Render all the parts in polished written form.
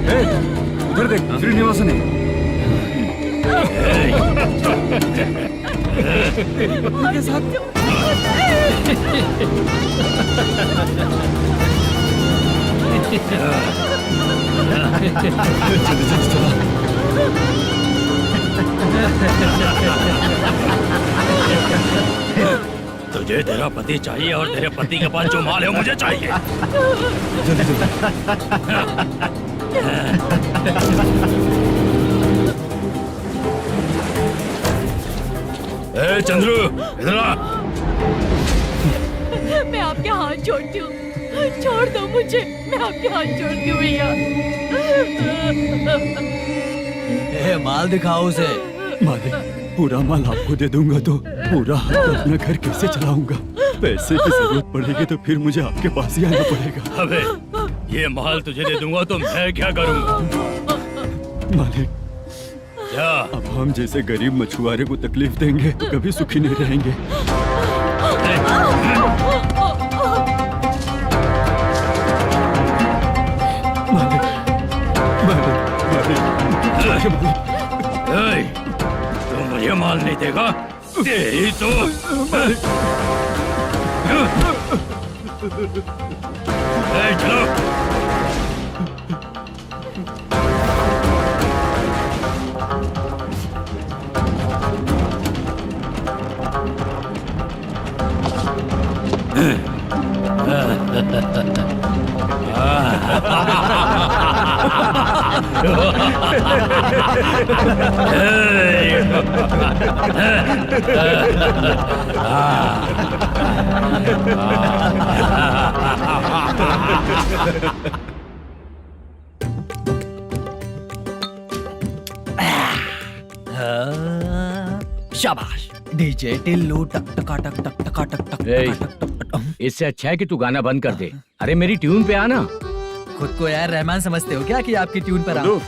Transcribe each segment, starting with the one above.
उधर देख, श्रीनिवासन है। उनके साथ तुझे तेरा पति चाहिए और तेरे पति के पास जो माल है वो मुझे चाहिए। ए चंद्रू, इधर आ। मैं आपके हाथ जोड़ती हूँ, छोड़ दो मुझे, मैं आपके हाथ जोड़ती हूँ भैया। माल दिखाओ उसे। मालिक, पूरा माल आपको दे दूंगा तो पूरा अपना घर कैसे चलाऊंगा? पैसे की जरूरत पड़ेगी तो फिर मुझे आपके पास ही आना पड़ेगा। अबे, ये माल तुझे दे दूंगा तो मैं क्या करूंगा? मालिक, क्या? अब हम जैसे गरीब मछुआरे को तकलीफ देंगे तो कभी सुखी नहीं रहेंगे। मालिक, मालिक, मालिक, तू मुझे माल नहीं देगा? तेरी तो चलो। शाबाश डीजे टिल्लू टक टका टक टक टका टक टक टक टक। इससे अच्छा है कि तू गाना बंद कर दे। अरे मेरी ट्यून पे आना। खुद को यार रहमान समझते हो क्या कि आपकी ट्यून पर आओ?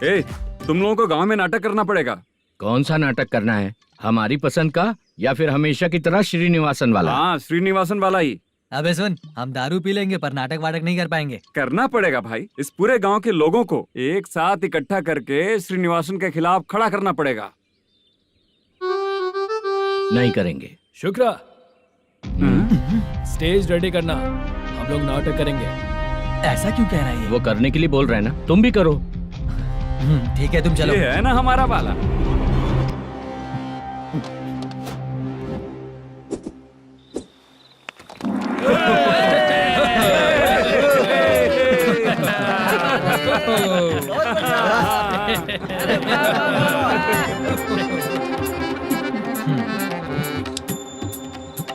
ए, तुम लोगों को गांव में नाटक करना पड़ेगा। कौन सा नाटक करना है? हमारी पसंद का या फिर हमेशा की तरह श्रीनिवासन वाला? हाँ, श्रीनिवासन वाला ही अबे सुन, हम दारू पी लेंगे पर नाटक वाटक नहीं कर पाएंगे। करना पड़ेगा भाई। इस पूरे गांव के लोगों को एक साथ इकट्ठा करके श्रीनिवासन के खिलाफ खड़ा करना पड़ेगा। नहीं करेंगे। शुक्रा, स्टेज रेडी करना, हम लोग नाटक करेंगे। ऐसा क्यों कह रहा है ये? वो करने के लिए बोल रहे हैं ना, तुम भी करो। ठीक है, तुम चलो। ये है ना हमारा वाला।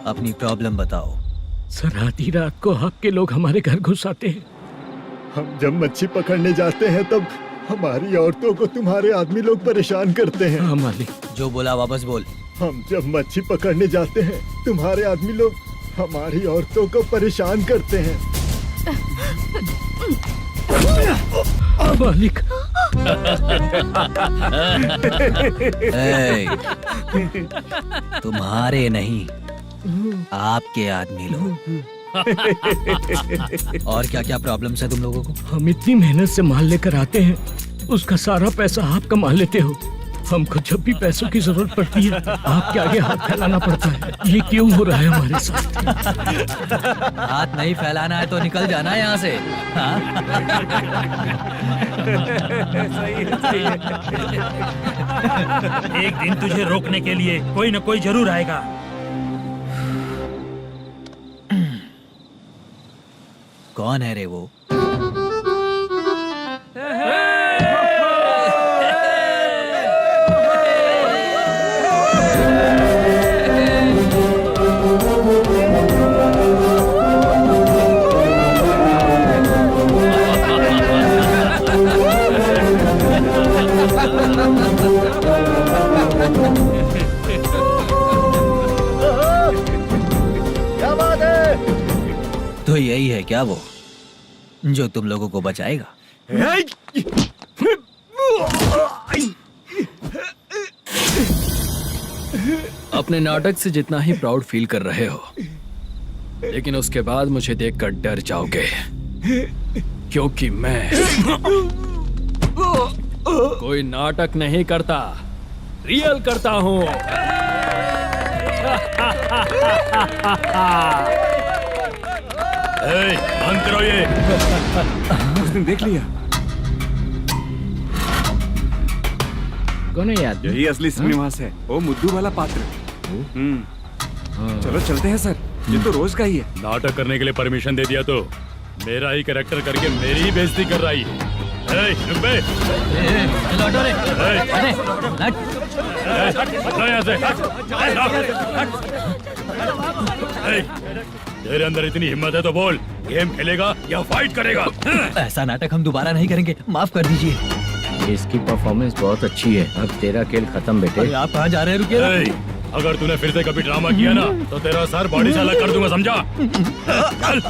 अपनी प्रॉब्लम बताओ। सर, आधी रात को आपके लोग हमारे घर घुस आते हैं। हम जब मच्छी पकड़ने जाते हैं तब हमारी औरतों को तुम्हारे आदमी लोग परेशान करते हैं। हाँ मालिक। जो बोला वापस बोल। हम जब मच्छी पकड़ने जाते हैं तुम्हारे आदमी लोग हमारी औरतों को परेशान करते हैं। मालिक। तुम्हारे नहीं, आपके आदमी लोग। और क्या क्या प्रॉब्लम्स है तुम लोगों को? हम इतनी मेहनत से माल लेकर आते हैं, उसका सारा पैसा आप कमा लेते हो। हमको जब भी पैसों की जरूरत पड़ती है आपके आगे हाथ फैलाना पड़ता है। ये क्यों हो रहा है हमारे साथ? हाथ नहीं फैलाना है तो निकल जाना है यहाँ से। हाँ? एक दिन तुझे रोकने के लिए कोई न कोई जरूर आएगा। कौन है रे वो? क्या बात है? तो यही है क्या वो जो तुम लोगों को बचाएगा? अपने नाटक से जितना ही प्राउड फील कर रहे हो, लेकिन उसके बाद मुझे देखकर डर जाओगे, क्योंकि मैं कोई नाटक नहीं करता, रियल करता हूँ। बंद करो ये। उसने देख लिया। कौन है याद? यही असली श्रीनिवास है, वो मुद्दू वाला पात्र। चलो चलते हैं सर, ये तो रोज का ही है। नाटक करने के लिए परमिशन दे दिया तो मेरा ही कैरेक्टर करके मेरी ही बेइज्जती कर रही है। रुक बे। लौटो रे। अरे, हट। हटो यहाँ से। तेरे अंदर इतनी हिम्मत है तो बोल, गेम खेलेगा या फाइट करेगा? ऐसा नाटक हम दोबारा नहीं करेंगे, माफ कर दीजिए। इसकी परफॉर्मेंस बहुत अच्छी है। अब तेरा खेल खत्म बेटे। अरे आप कहाँ जा रहे हैं? रुकिए। अगर तूने फिर से कभी ड्रामा किया ना तो तेरा सर बॉडी से अलग कर दूंगा, समझा? चल।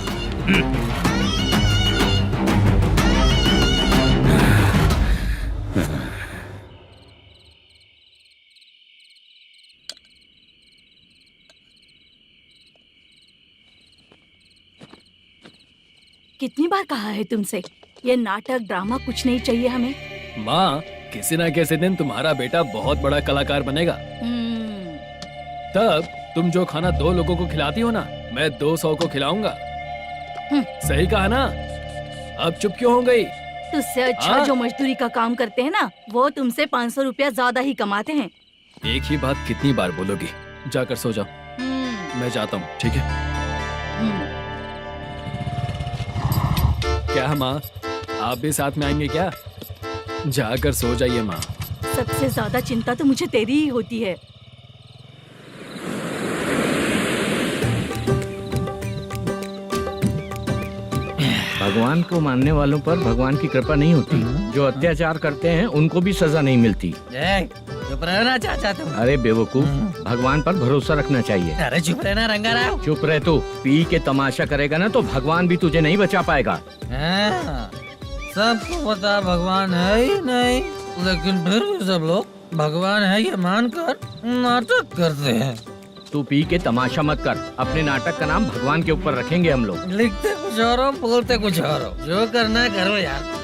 कितनी बार कहा है तुमसे, ये नाटक ड्रामा कुछ नहीं चाहिए हमें। माँ, किसी न किसी दिन तुम्हारा बेटा बहुत बड़ा कलाकार बनेगा। तब तुम जो खाना 2 लोगों को खिलाती हो ना, मैं 200 को खिलाऊंगा। सही कहा ना? अब चुप क्यों हो गई? तुझसे अच्छा जो मजदूरी का काम करते हैं ना, वो तुमसे 500 रुपया ज्यादा ही कमाते हैं। एक ही बात कितनी बार बोलोगी? जाकर सो जाओ। मैं जाता हूँ, ठीक है? क्या माँ, आप भी साथ में आएंगे क्या? जाकर सो जाइए माँ। सबसे ज्यादा चिंता तो मुझे तेरी ही होती है। भगवान को मानने वालों पर भगवान की कृपा नहीं होती। जो अत्याचार करते हैं उनको भी सजा नहीं मिलती। चुप रहना चाचा तुम। अरे बेवकूफ, भगवान पर भरोसा रखना चाहिए। अरे चुप रहना रंगाराव। चुप रह तू। पी के तमाशा करेगा ना तो भगवान भी तुझे नहीं बचा पाएगा। सबको पता भगवान है ही नहीं, लेकिन फिर भी सब लोग भगवान है ये मानकर नाटक करते हैं। तू पी के तमाशा मत कर। अपने नाटक का नाम भगवान के ऊपर रखेंगे हम लोग। लिखते कुछ और हो, बोलते कुछ और हो। जो करना है करो यार।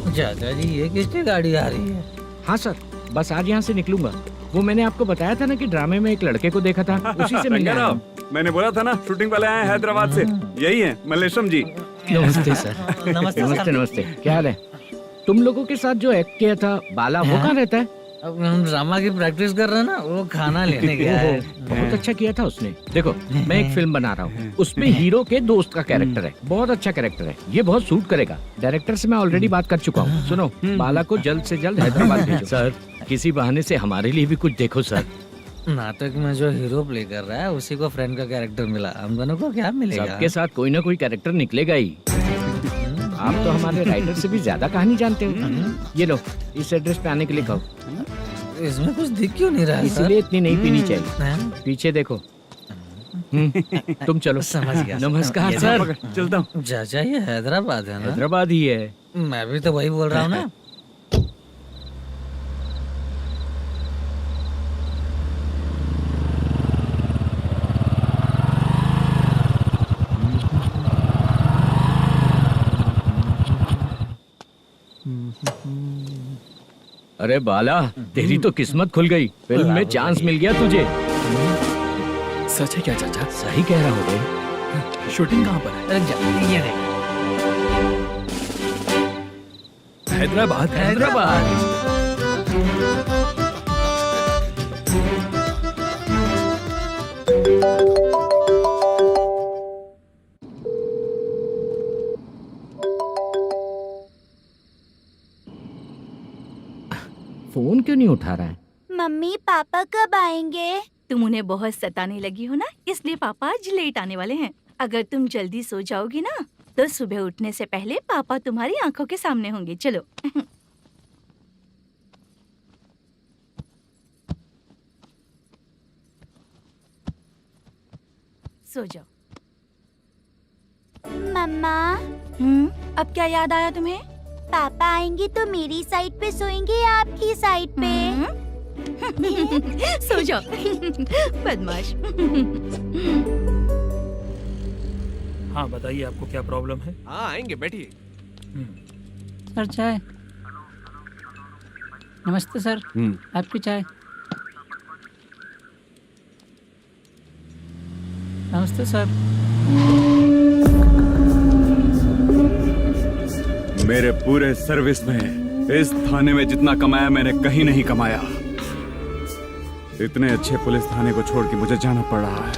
चाचा जी, ये किसकी गाड़ी आ रही है? हाँ सर, बस आज यहाँ से निकलूंगा। वो मैंने आपको बताया था ना कि ड्रामे में एक लड़के को देखा था, उसी से मिलने आया हूँ। मैंने बोला था ना, शूटिंग वाले आए हैं हैदराबाद से। यही है मल्लेश्वरम जी। नमस्ते सर। नमस्ते नमस्ते नमस्ते। क्या हाल है? तुम लोगों के साथ जो एक्ट किया था बाला, वो कहाँ रहता है? अब हम ड्रामा की प्रैक्टिस कर रहे हैं ना, वो खाना लेने गया है। बहुत अच्छा किया था उसने। देखो, मैं एक फिल्म बना रहा हूँ, उसमें हीरो के दोस्त का कैरेक्टर है। बहुत अच्छा कैरेक्टर है, ये बहुत सूट करेगा। डायरेक्टर से मैं ऑलरेडी बात कर चुका हूँ। सुनो, बाला को जल्द से जल्द हैदराबाद भेजो। सर, किसी बहाने से हमारे लिए भी कुछ देखो सर। नाटक में जो हीरो प्ले कर रहा है उसी को फ्रेंड का कैरेक्टर मिला, हम दोनों को क्या मिलेगा? सबके साथ कोई ना कोई कैरेक्टर निकलेगा ही। आप तो हमारे राइटर से भी ज्यादा कहानी जानते हो। ये लो, इस एड्रेस पे आने के लिए कहो। इसमें कुछ दिख क्यों नहीं रहा? इसलिए इतनी नहीं पीनी चाहिए। पीछे देखो। तुम चलो। समझ गया। नमस्कार सर। चलता हूँ। चाचा, ये हैदराबाद है ना? हैदराबाद ही है। मैं भी तो वही बोल रहा हूँ ना। अरे बाला, तेरी तो किस्मत खुल गई। फिल्म में चांस मिल गया तुझे। सच है क्या चाचा? सही कह रहा हो बे। शूटिंग कहाँ पर है? ये देख। हैदराबाद। हैदराबाद। फोन क्यों नहीं उठा रहा है? मम्मी पापा कब आएंगे? तुम उन्हें बहुत सताने लगी हो ना, इसलिए पापा आज लेट आने वाले हैं। अगर तुम जल्दी सो जाओगी ना तो सुबह उठने से पहले पापा तुम्हारी आंखों के सामने होंगे। चलो। सो जाओ। मम्मा, अब क्या याद आया तुम्हें? पापा आएंगे तो मेरी साइड पे सोएंगे या आपकी साइड पे? सो जाओ बदमाश। हाँ बताइए, आपको क्या प्रॉब्लम है? हाँ आएंगे, बैठिए। सर चाय। नमस्ते सर, आपकी चाय। नमस्ते सर। मेरे पूरे सर्विस में इस थाने में जितना कमाया मैंने कहीं नहीं कमाया। इतने अच्छे पुलिस थाने को छोड़ के मुझे जाना पड़ रहा है।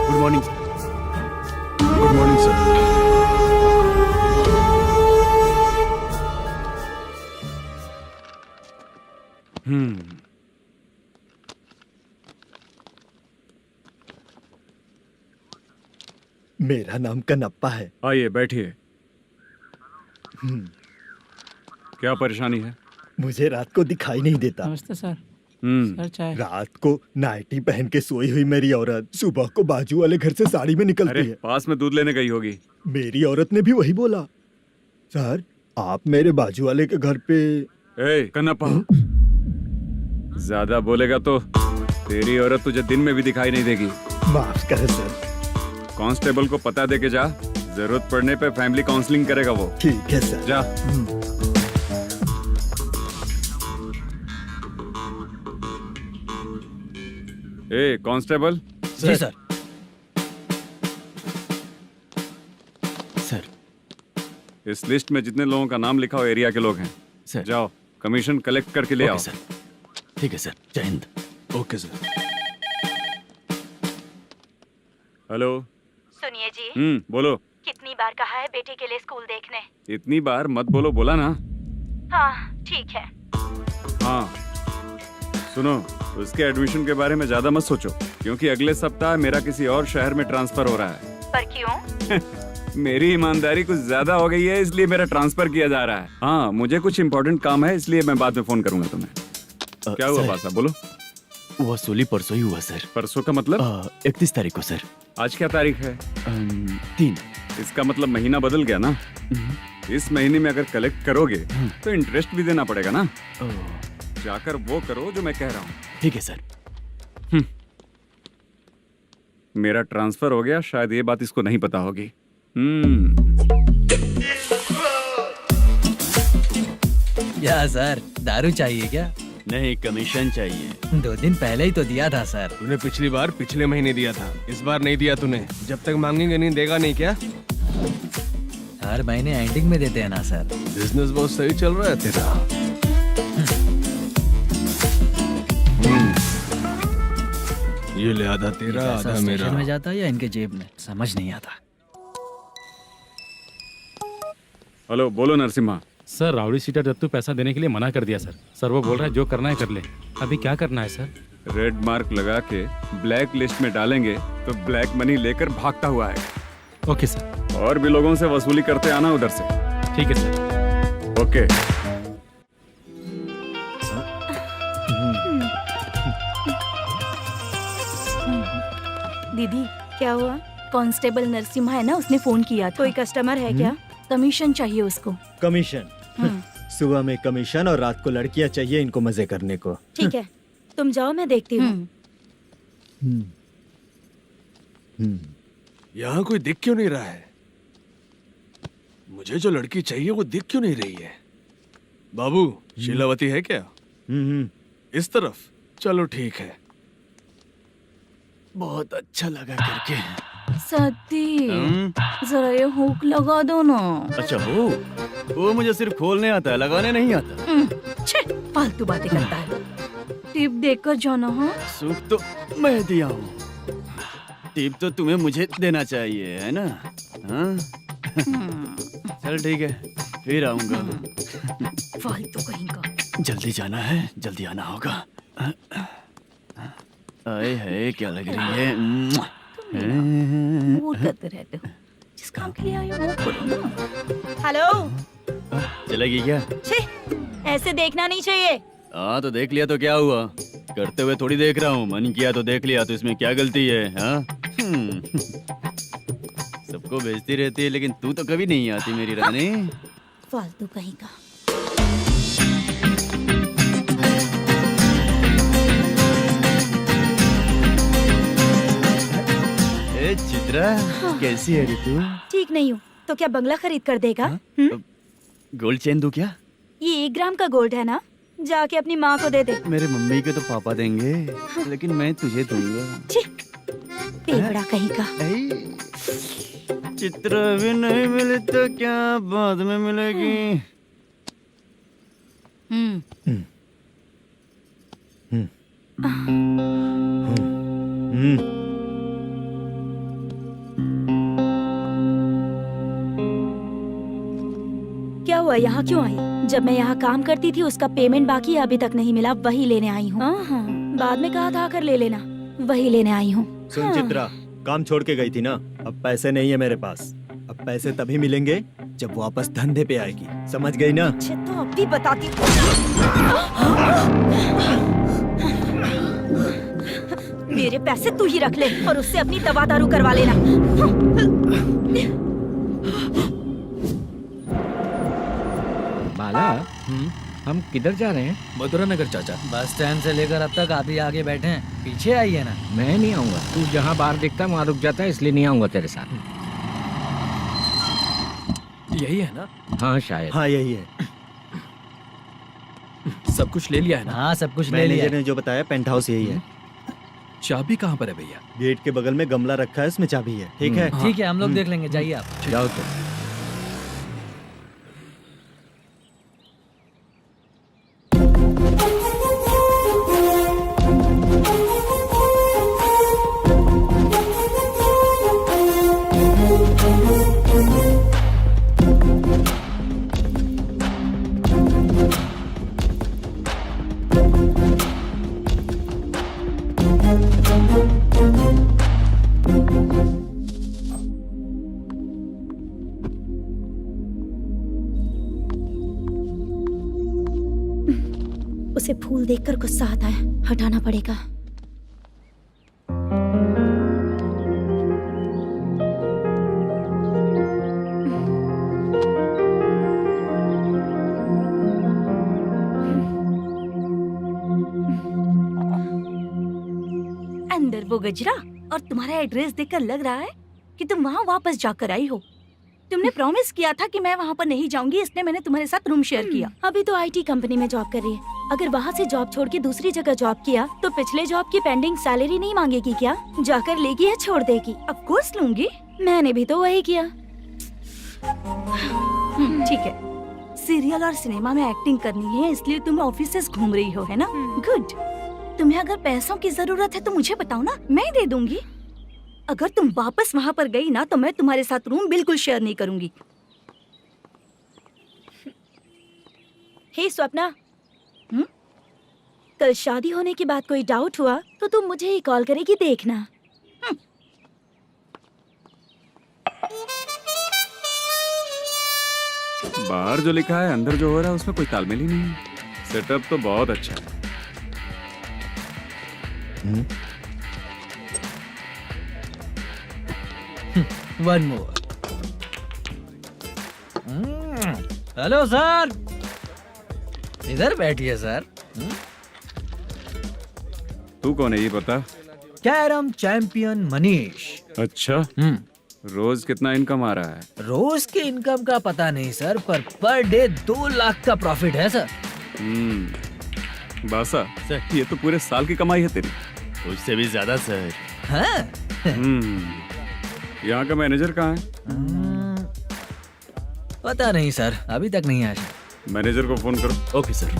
Good morning sir. Good morning sir. मेरा नाम कनप्पा है। आइए बैठिए। क्या परेशानी है? मुझे रात को दिखाई नहीं देता। नमस्ते सर। सर चाय। रात को नाइटी पहन के सोई हुई मेरी औरत सुबह को बाजू वाले घर से साड़ी में निकलती है। पास में दूध लेने गई होगी। मेरी औरत ने भी वही बोला। सर आप मेरे बाजू वाले के घर पे। ए कन्नप्पा, ज्यादा बोलेगा तो तेरी औरत तुझे दिन में भी दिखाई नहीं देगी। माफ करें सर। कांस्टेबल को पता दे के जा, जरूरत पड़ने पे फैमिली काउंसलिंग करेगा वो। ठीक है सर। जा। ए कांस्टेबल। जी सर। सर इस लिस्ट में जितने लोगों का नाम लिखा हो एरिया के लोग हैं। सर जाओ कमीशन कलेक्ट करके ले आओ। सर। ठीक है सर, जय हिंद। Okay sir. हेलो। सुनिए जी, बोलो। कितनी बार कहा है बेटे के लिए स्कूल देखने? इतनी बार मत बोलो, बोला ना। हाँ ठीक है। हाँ सुनो, उसके एडमिशन के बारे में ज्यादा मत सोचो, क्योंकि अगले सप्ताह मेरा किसी और शहर में ट्रांसफर हो रहा है। पर क्यों? मेरी ईमानदारी कुछ ज्यादा हो गई है, इसलिए मेरा ट्रांसफर किया जा रहा है। हाँ मुझे कुछ इम्पोर्टेंट काम है, इसलिए मैं बाद में फोन करूंगा तुम्हें। क्या हुआ पासा, बोलो। वसूली परसों ही हुआ सर। परसों का मतलब? 31 तारीख को सर। आज क्या तारीख है? 3। इसका मतलब महीना बदल गया ना। इस महीने में अगर कलेक्ट करोगे तो इंटरेस्ट भी देना पड़ेगा ना। जाकर वो करो जो मैं कह रहा हूँ। ठीक है सर। मेरा ट्रांसफर हो गया, शायद ये बात इसको नहीं पता होगी। क्या सर, दारू चाहिए क्या? नहीं, कमीशन चाहिए। 2 दिन पहले ही तो दिया था सर। तूने पिछली बार पिछले महीने दिया था, इस बार नहीं दिया तूने। जब तक मांगेंगे नहीं देगा नहीं क्या? हर महीने एंडिंग में देते हैं ना सर। बिजनेस बहुत सही चल रहा है तेरा। ये ले आधा तेरा, आधा मेरा। में जाता है या इनके जेब में, समझ नहीं आता। हेलो, बोलो Narasimha. Sir rowdy seater Dattu पैसा देने के लिए मना कर दिया सर। सर वो बोल रहा है जो करना है कर ले। अभी क्या करना है सर? रेड मार्क लगा के ब्लैक लिस्ट में डालेंगे तो ब्लैक मनी लेकर भागता हुआ है। Okay sir. और भी लोगों से वसूली करते आना उधर से। ठीक है सर। ओके। दीदी क्या हुआ? कांस्टेबल नरसिम्हा है ना, उसने फोन किया। कोई कस्टमर है क्या? कमीशन चाहिए उसको। कमीशन? सुबह में कमीशन और रात को लड़कियां चाहिए इनको मजे करने को। ठीक है, तुम जाओ, मैं देखती हूँ। यहाँ कोई दिख क्यों नहीं रहा है? मुझे जो लड़की चाहिए वो दिख क्यों नहीं रही है? बाबू, शीलावती है क्या? इस तरफ? चलो ठीक है। बहुत अच्छा लगा करके। सती, जरा ये हुक लगा दो ना। अच्छा वो मुझे सिर्फ खोलने आता है, लगाने नहीं आता। छे, फालतू बातें करता है। टिप देकर जाना। हाँ, सुख तो मैं दिया हूँ, टिप तो तुम्हें मुझे देना चाहिए, है ना? हाँ? चल ठीक है, फिर आऊंगा। फालतू कहीं का। जल्दी जाना है, जल्दी आना होगा। आए है, क्या लग रही है? वो करते रहते हो। जिस काम के लिए आए हो वो करो ना। हेलो, चलेगी क्या? छे, ऐसे देखना नहीं चाहिए। हाँ तो देख लिया तो क्या हुआ? करते हुए थोड़ी देख रहा हूँ, मन किया तो देख लिया, तो इसमें क्या गलती है? हाँ? सबको भेजती रहती है, लेकिन तू तो कभी नहीं आती मेरी रानी। फालतू कहीं का। अरे चित्रा, कैसी है रे तू? ठीक नहीं हूँ तो क्या बंगला खरीद कर देगा? गोल्ड चेन दूं क्या? ये 1 ग्राम का गोल्ड है ना, जाके अपनी माँ को दे दे। मेरे मम्मी के तो पापा देंगे, लेकिन मैं तुझे दूंगा। पेगड़ा कहीं का। चित्रा भी नहीं मिली तो क्या बाद में मिलेगी? क्या हुआ, यहाँ क्यों आई? जब मैं यहाँ काम करती थी उसका पेमेंट बाकी है, अभी तक नहीं मिला, वही लेने आई हूँ। बाद में कहा था आकर ले लेना, वही लेने आई हूँ। सुन चित्रा, काम छोड़ के गई थी ना, अब पैसे नहीं है मेरे पास। अब पैसे तभी मिलेंगे जब वापस धंधे पे आएगी, समझ गई ना? अच्छा तो अब भी बताती। मेरे पैसे तू ही रख ले और उससे अपनी दवा दारू करवा लेना। बाला, हम किधर जा रहे हैं? मथुरा नगर चाचा। बस स्टैंड से लेकर अब तक आप ही आगे बैठे हैं, पीछे आइए ना। मैं नहीं आऊंगा, तू जहाँ बाहर दिखता वहाँ रुक जाता है, इसलिए नहीं आऊंगा तेरे साथ। यही है ना? हाँ शायद। हाँ यही है। सब कुछ ले लिया है ना? हाँ सब कुछ ले लिया। मैनेजर ने जो बताया पेंट हाउस यही है। चाबी कहाँ पर है भैया? गेट के बगल में गमला रखा है, उसमें चाबी है। ठीक है? ठीक है, हम लोग देख लेंगे, जाइए आप। जाओ तो। उसे फूल देखकर गुस्सा आता है, हटाना पड़ेगा। अंदर वो गजरा और तुम्हारा एड्रेस देखकर लग रहा है कि तुम वहाँ वापस जाकर आई हो। तुमने प्रॉमिस किया था कि मैं वहाँ पर नहीं जाऊंगी, इसलिए मैंने तुम्हारे साथ रूम शेयर किया। अभी तो आईटी कंपनी में जॉब कर रही है, अगर वहाँ से जॉब छोड़ के दूसरी जगह जॉब किया तो पिछले जॉब की पेंडिंग सैलरी नहीं मांगेगी क्या? जाकर लेगी या छोड़ देगी? ऑफ कोर्स लूंगी, मैंने भी तो वही किया। ठीक है, सीरियल और सिनेमा में एक्टिंग करनी है, इसलिए तुम ऑफिसेस घूम रही हो, है ना? गुड। तुम्हें अगर पैसों की जरूरत है तो मुझे बताओ ना, मैं दे दूंगी। अगर तुम वापस वहाँ पर गई ना तो मैं तुम्हारे साथ रूम बिल्कुल शेयर नहीं करूंगी। हे स्वप्ना, कल शादी होने की बात कोई डाउट हुआ तो तुम मुझे ही कॉल करेगी, देखना। बाहर जो लिखा है अंदर जो हो रहा है उसमें कोई तालमेल ही नहीं है। सेटअप तो बहुत अच्छा है। One more. हेलो सर, इधर बैठिए सर। तू कौन है ये बता? Carrom champion Manish. अच्छा, रोज कितना इनकम आ रहा है? रोज के इनकम का पता नहीं सर, पर डे 2 लाख का प्रॉफिट है सर। बासा, ये तो पूरे साल की कमाई है तेरी। उससे भी ज्यादा सर। हाँ? यहाँ का मैनेजर कहाँ है? पता नहीं सर, अभी तक नहीं आया। मैनेजर को फोन करो। Okay sir.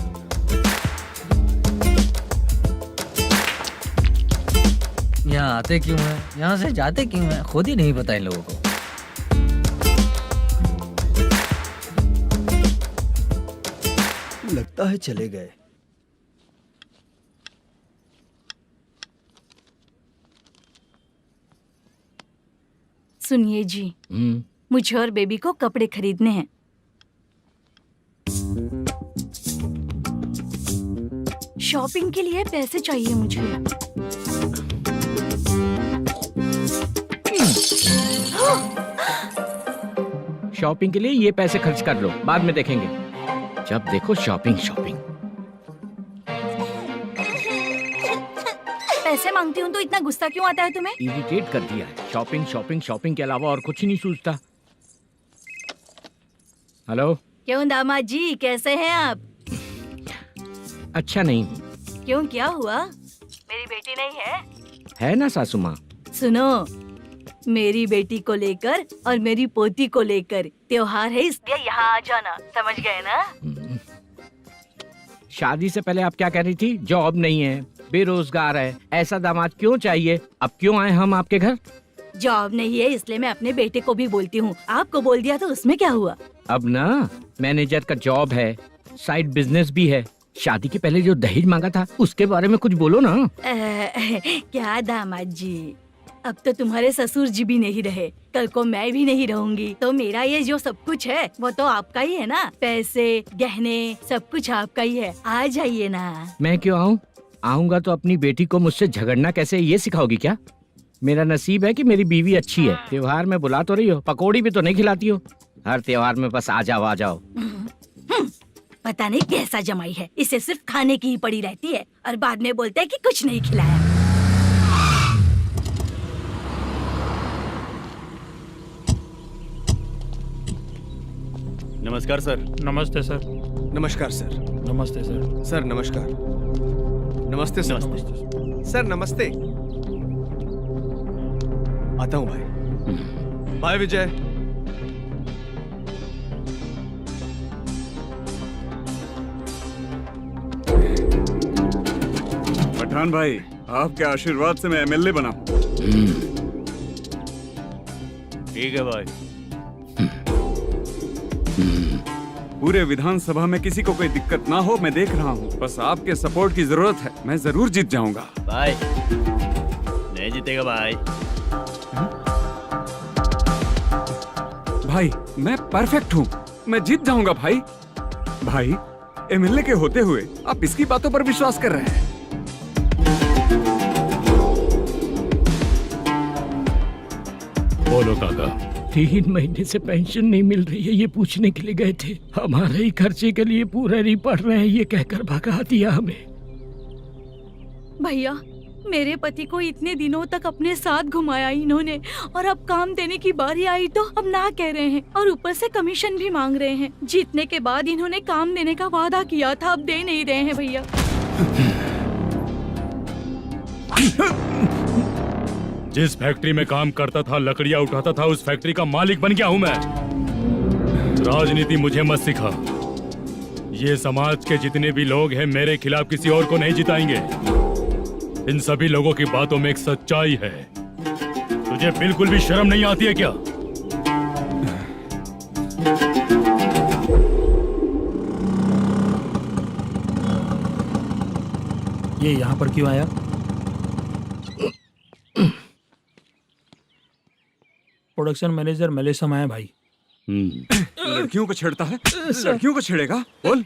यहाँ आते क्यों हैं, यहाँ से जाते क्यों हैं, खुद ही नहीं पता इन लोगों को। लगता है चले गए। सुनिए जी, मुझे और बेबी को कपड़े खरीदने हैं। शॉपिंग के लिए पैसे चाहिए मुझे। शॉपिंग के लिए ये पैसे खर्च कर लो, बाद में देखेंगे। जब देखो शॉपिंग शॉपिंग। पैसे मांगती हूँ तो इतना गुस्सा क्यों आता है तुम्हें? इरिटेट कर दिया है। शॉपिंग शॉपिंग शॉपिंग के अलावा और कुछ ही नहीं सूझता। हेलो। क्यों दामाद जी, कैसे हैं आप? अच्छा नहीं। क्यों, क्या हुआ? मेरी बेटी नहीं है? है ना सासू माँ। सुनो, मेरी बेटी को लेकर और मेरी पोती को लेकर त्योहार है, इसलिए यहाँ आ जाना, समझ गए ना? शादी से पहले आप क्या कह रही थी? जॉब नहीं है, बेरोजगार है, ऐसा दामाद क्यों चाहिए? अब क्यों आए हम आपके घर? जॉब नहीं है इसलिए मैं अपने बेटे को भी बोलती हूँ, आपको बोल दिया तो उसमें क्या हुआ? अब ना मैनेजर का जॉब है, साइड बिजनेस भी है। शादी के पहले जो दहेज मांगा था उसके बारे में कुछ बोलो ना। क्या दामाद जी, अब तो तुम्हारे ससुर जी भी नहीं रहे, कल को मैं भी नहीं रहूंगी, तो मेरा ये जो सब कुछ है वो तो आपका ही है ना। पैसे, गहने, सब कुछ आपका ही है। आ जाइए ना। मैं क्यों आऊँ? आऊंगा तो अपनी बेटी को मुझसे झगड़ना कैसे ये सिखाओगी क्या? मेरा नसीब है कि मेरी बीवी अच्छी है। त्योहार में बुला तो रही हो, पकौड़ी भी तो नहीं खिलाती हो। हर त्योहार में बस आ जाओ आ जाओ। पता नहीं कैसा जमाई है, इसे सिर्फ खाने की ही पड़ी रहती है और बाद में बोलते हैं कि कुछ नहीं खिलाया। नमस्कार सर। नमस्ते सर। नमस्कार सर। नमस्ते सर। सर नमस्कार। नमस्ते सर। सर नमस्ते। आता हूँ भाई। बाय विजय। पठान भाई, आपके आशीर्वाद से मैं एमएलए बना हूँ। ठीक है भाई। पूरे विधानसभा में किसी को कोई दिक्कत ना हो, मैं देख रहा हूँ। बस आपके सपोर्ट की जरूरत है, मैं जरूर जीत जाऊंगा। भाई नहीं जीतेगा भाई। भाई मैं परफेक्ट हूँ, मैं जीत जाऊंगा भाई। भाई एमएलए के होते हुए आप इसकी बातों पर विश्वास कर रहे हैं। बोलो काका। 3 महीने से पेंशन नहीं मिल रही है, ये पूछने के लिए गए थे। हमारे ही खर्चे के लिए पूरा नहीं पड़ रहे हैं, ये कहकर भगा दिया हमें। भैया, मेरे पति को इतने दिनों तक अपने साथ घुमाया इन्होंने, और अब काम देने की बारी आई तो अब ना कह रहे हैं और ऊपर से कमीशन भी मांग रहे हैं। जीतने के बाद इन्होंने काम देने का वादा किया था, अब दे नहीं रहे हैं भैया। जिस फैक्ट्री में काम करता था, लकड़ियां उठाता था, उस फैक्ट्री का मालिक बन गया हूं मैं। राजनीति मुझे मत सिखा। ये समाज के जितने भी लोग हैं मेरे खिलाफ किसी और को नहीं जिताएंगे। इन सभी लोगों की बातों में एक सच्चाई है। तुझे बिल्कुल भी शर्म नहीं आती है क्या? ये यहाँ पर क्यों आया? प्रोडक्शन मैनेजर मलेशम आया भाई। लड़कियों को छेड़ता है, लड़कियों को छेड़ेगा? बोल।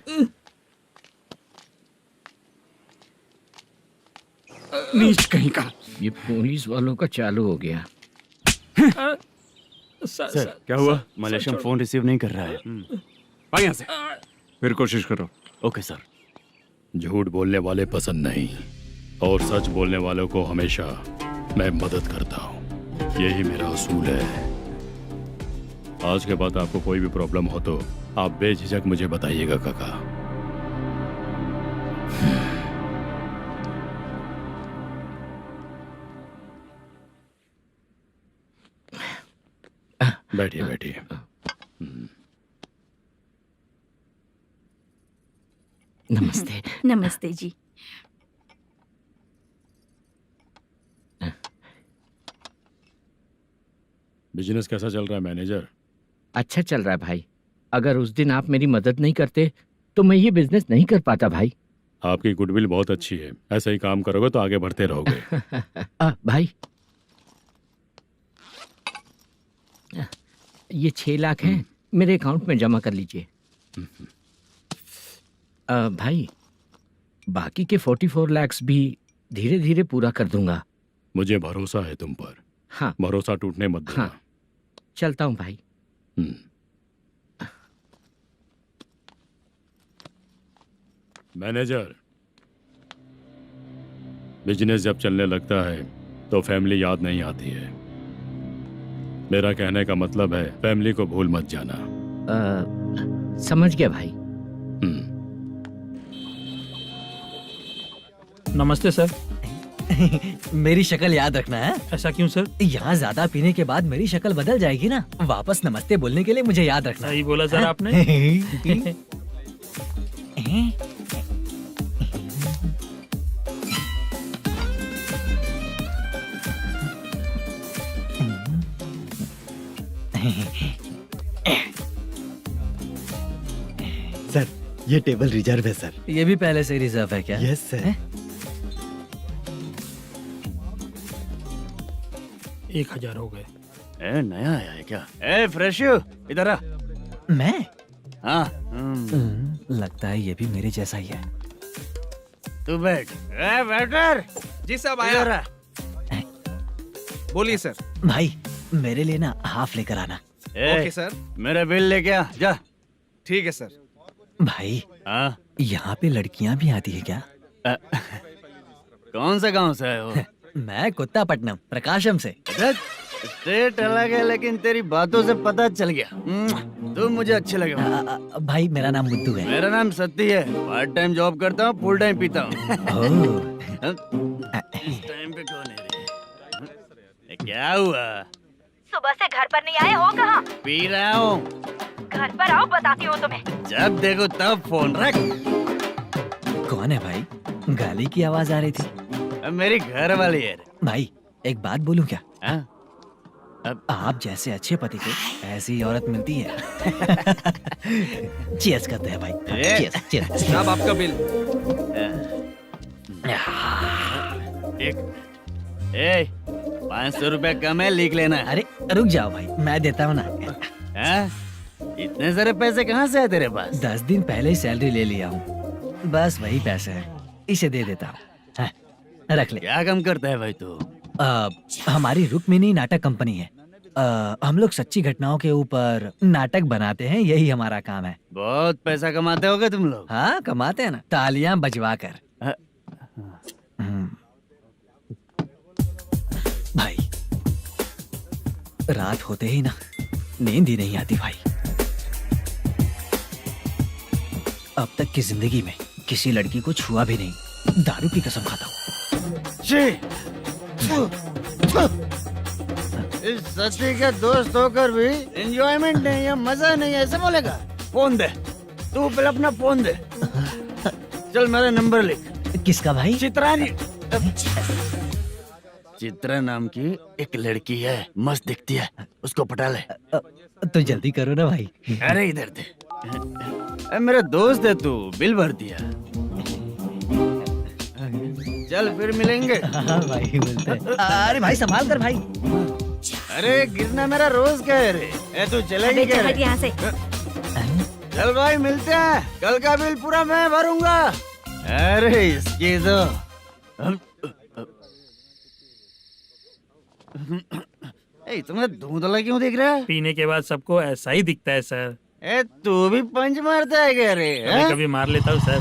नीच कहीं का। ये पुलिस वालों का चालू हो गया। सर क्या हुआ? मलेशियन फोन रिसीव नहीं कर रहा है। आ यहाँ से, फिर कोशिश करो। Okay sir. झूठ बोलने वाले पसंद नहीं, और सच बोलने वालों को हमेशा मैं मदद करता हूँ। यही मेरा असूल है। आज के बाद आपको कोई भी प्रॉब्लम हो तो आप बेझिझक मुझे बताइएगा काका। बैठिए बैठिए। नमस्ते। नमस्ते जी। बिजनेस कैसा चल रहा है मैनेजर? अच्छा चल रहा है भाई। अगर उस दिन आप मेरी मदद नहीं करते तो मैं ये बिजनेस नहीं कर पाता भाई। आपकी गुडविल बहुत अच्छी है, ऐसा ही काम करोगे तो आगे बढ़ते रहोगे। भाई ये 6 लाख हैं, मेरे अकाउंट में जमा कर लीजिए। भाई बाकी के 44 लाख भी धीरे धीरे पूरा कर दूंगा। मुझे भरोसा है तुम पर। हाँ। भरोसा टूटने मत देना। हाँ। चलता हूँ भाई। बिजनेस जब चलने लगता है तो फैमिली याद नहीं आती है। मेरा कहने का मतलब है फैमिली को भूल मत जाना। समझ गया भाई। नमस्ते सर। मेरी शक्ल याद रखना है। ऐसा क्यों सर? यहाँ ज्यादा पीने के बाद मेरी शक्ल बदल जाएगी ना, वापस नमस्ते बोलने के लिए मुझे याद रखना। सही बोला सर आपने। सर ये टेबल रिजर्व है सर। ये भी पहले से रिजर्व है क्या? Yes sir. 1000 हो गए। ए नया आया है क्या? ए फ्रेश इधर आ। मैं? हाँ लगता है ये भी मेरे जैसा ही है। तू बैठ। ए वेटर। जी साहब इधर आया। आ। बोलिए सर। भाई मेरे लिए ना हाफ लेकर आना। Okay sir. मेरा बिल लेके आ जा। ठीक है सर। भाई हाँ यहाँ पे लड़कियाँ भी आती है क्या? कौन सा गांव से आए हो? मैं कुत्तापट्टनम प्रकाशम से। स्टेट अलग है लेकिन तेरी बातों से पता चल गया। तुम मुझे अच्छे लगे हो। भाई मेरा नाम मुद्दू है। मेरा नाम सत्ती है। पार्ट टाइम जॉब करता हूँ, फुल टाइम पीता हूँ। इस टाइम पे कौन है रे? क्या हुआ? सुबह से घर पर नहीं आए हो कहाँ? पी रहा हूँ। घर पर आओ, बताती हूँ तुम्हें। जब देखो तब फोन रख। कौन है भाई? गाली की आवाज आ रही थी। मेरी घर वाली है। भाई एक बात बोलूं क्या? अब आप जैसे अच्छे पति को ऐसी औरत मिलती है। चीयर्स करते हैं भाई। Cheers cheers. साहब आपका बिल। एक 500 रुपया कम है, लिख लेना। अरे रुक जाओ भाई, मैं देता हूँ ना। इतने सारे पैसे कहाँ से आए तेरे पास? 10 दिन पहले ही सैलरी ले लिया हूँ, बस वही पैसे हैं, इसे दे देता हूँ। रख ले। क्या काम करता है भाई तू? हमारी रुक्मिनी नाटक कंपनी है। हम लोग सच्ची घटनाओं के ऊपर नाटक बनाते हैं, यही हमारा काम है। बहुत पैसा कमाते होगे तुम लोग। हाँ कमाते हैं ना, तालियां बजवा कर। भाई रात होते ही ना नींद ही नहीं आती भाई। अब तक की जिंदगी में किसी लड़की को छुआ भी नहीं, दारू की कसम खाता हूँ। इस सच्ची का दोस्त होकर भी एंजॉयमेंट नहीं है, मजा नहीं है, ऐसे बोलेगा? फोन दे, तू पहले अपना फोन दे। चल मेरा नंबर लिख। किसका भाई? चित्रानी। चित्रा नाम की एक लड़की है, मस्त दिखती है, उसको पटा ले। तो जल्दी करो ना भाई। अरे इधर दे। मेरा दोस्त है तू, बिल भर दिया। चल फिर मिलेंगे। हाँ भाई मिलते हैं। अरे भाई संभाल कर भाई। अरे गिरना मेरा रोज का है रे। तू चलेगी क्या रे? यहाँ से। चल भाई मिलते हैं, कल का बिल पूरा मैं भरूंगा। अरे इसकी तो तुम्हें धुंधला क्यों दिख रहा है? पीने के बाद सबको ऐसा ही दिखता है सर। तू भी पंच मारता है क्या रे? कभी कभी मार लेता हूँ सर।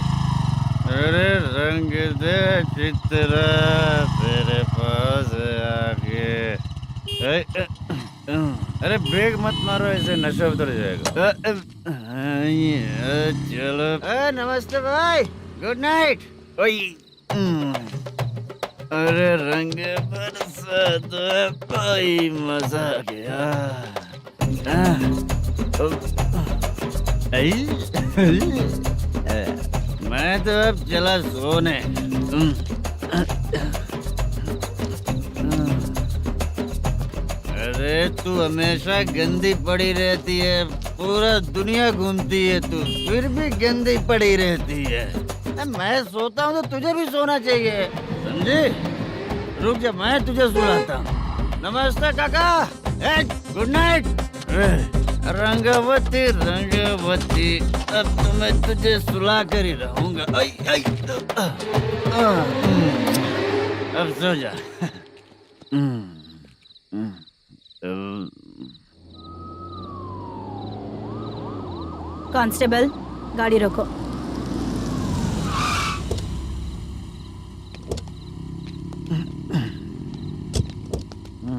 अरे रंग दे चित्रा तेरे पास आके। अरे ब्रेक मत मारो, ऐसे नशा उतर जाएगा। चलो। नमस्ते भाई, गुड नाइट। अरे रंग बरसात भाई, मजा आ गया। मैं तो अब चला सोने। अरे तू हमेशा गंदी पड़ी रहती है, पूरा दुनिया घूमती है तू, फिर भी गंदी पड़ी रहती है। मैं सोता हूँ तो तुझे भी सोना चाहिए, समझे? रुक जा, मैं तुझे सुलाता हूँ। नमस्ते काका, गुड नाइट। रंगवती रंगवती, अब तो मैं तुझे सुला कर ही रहूंगा। अब सो जा। कांस्टेबल, गाड़ी रोको। ए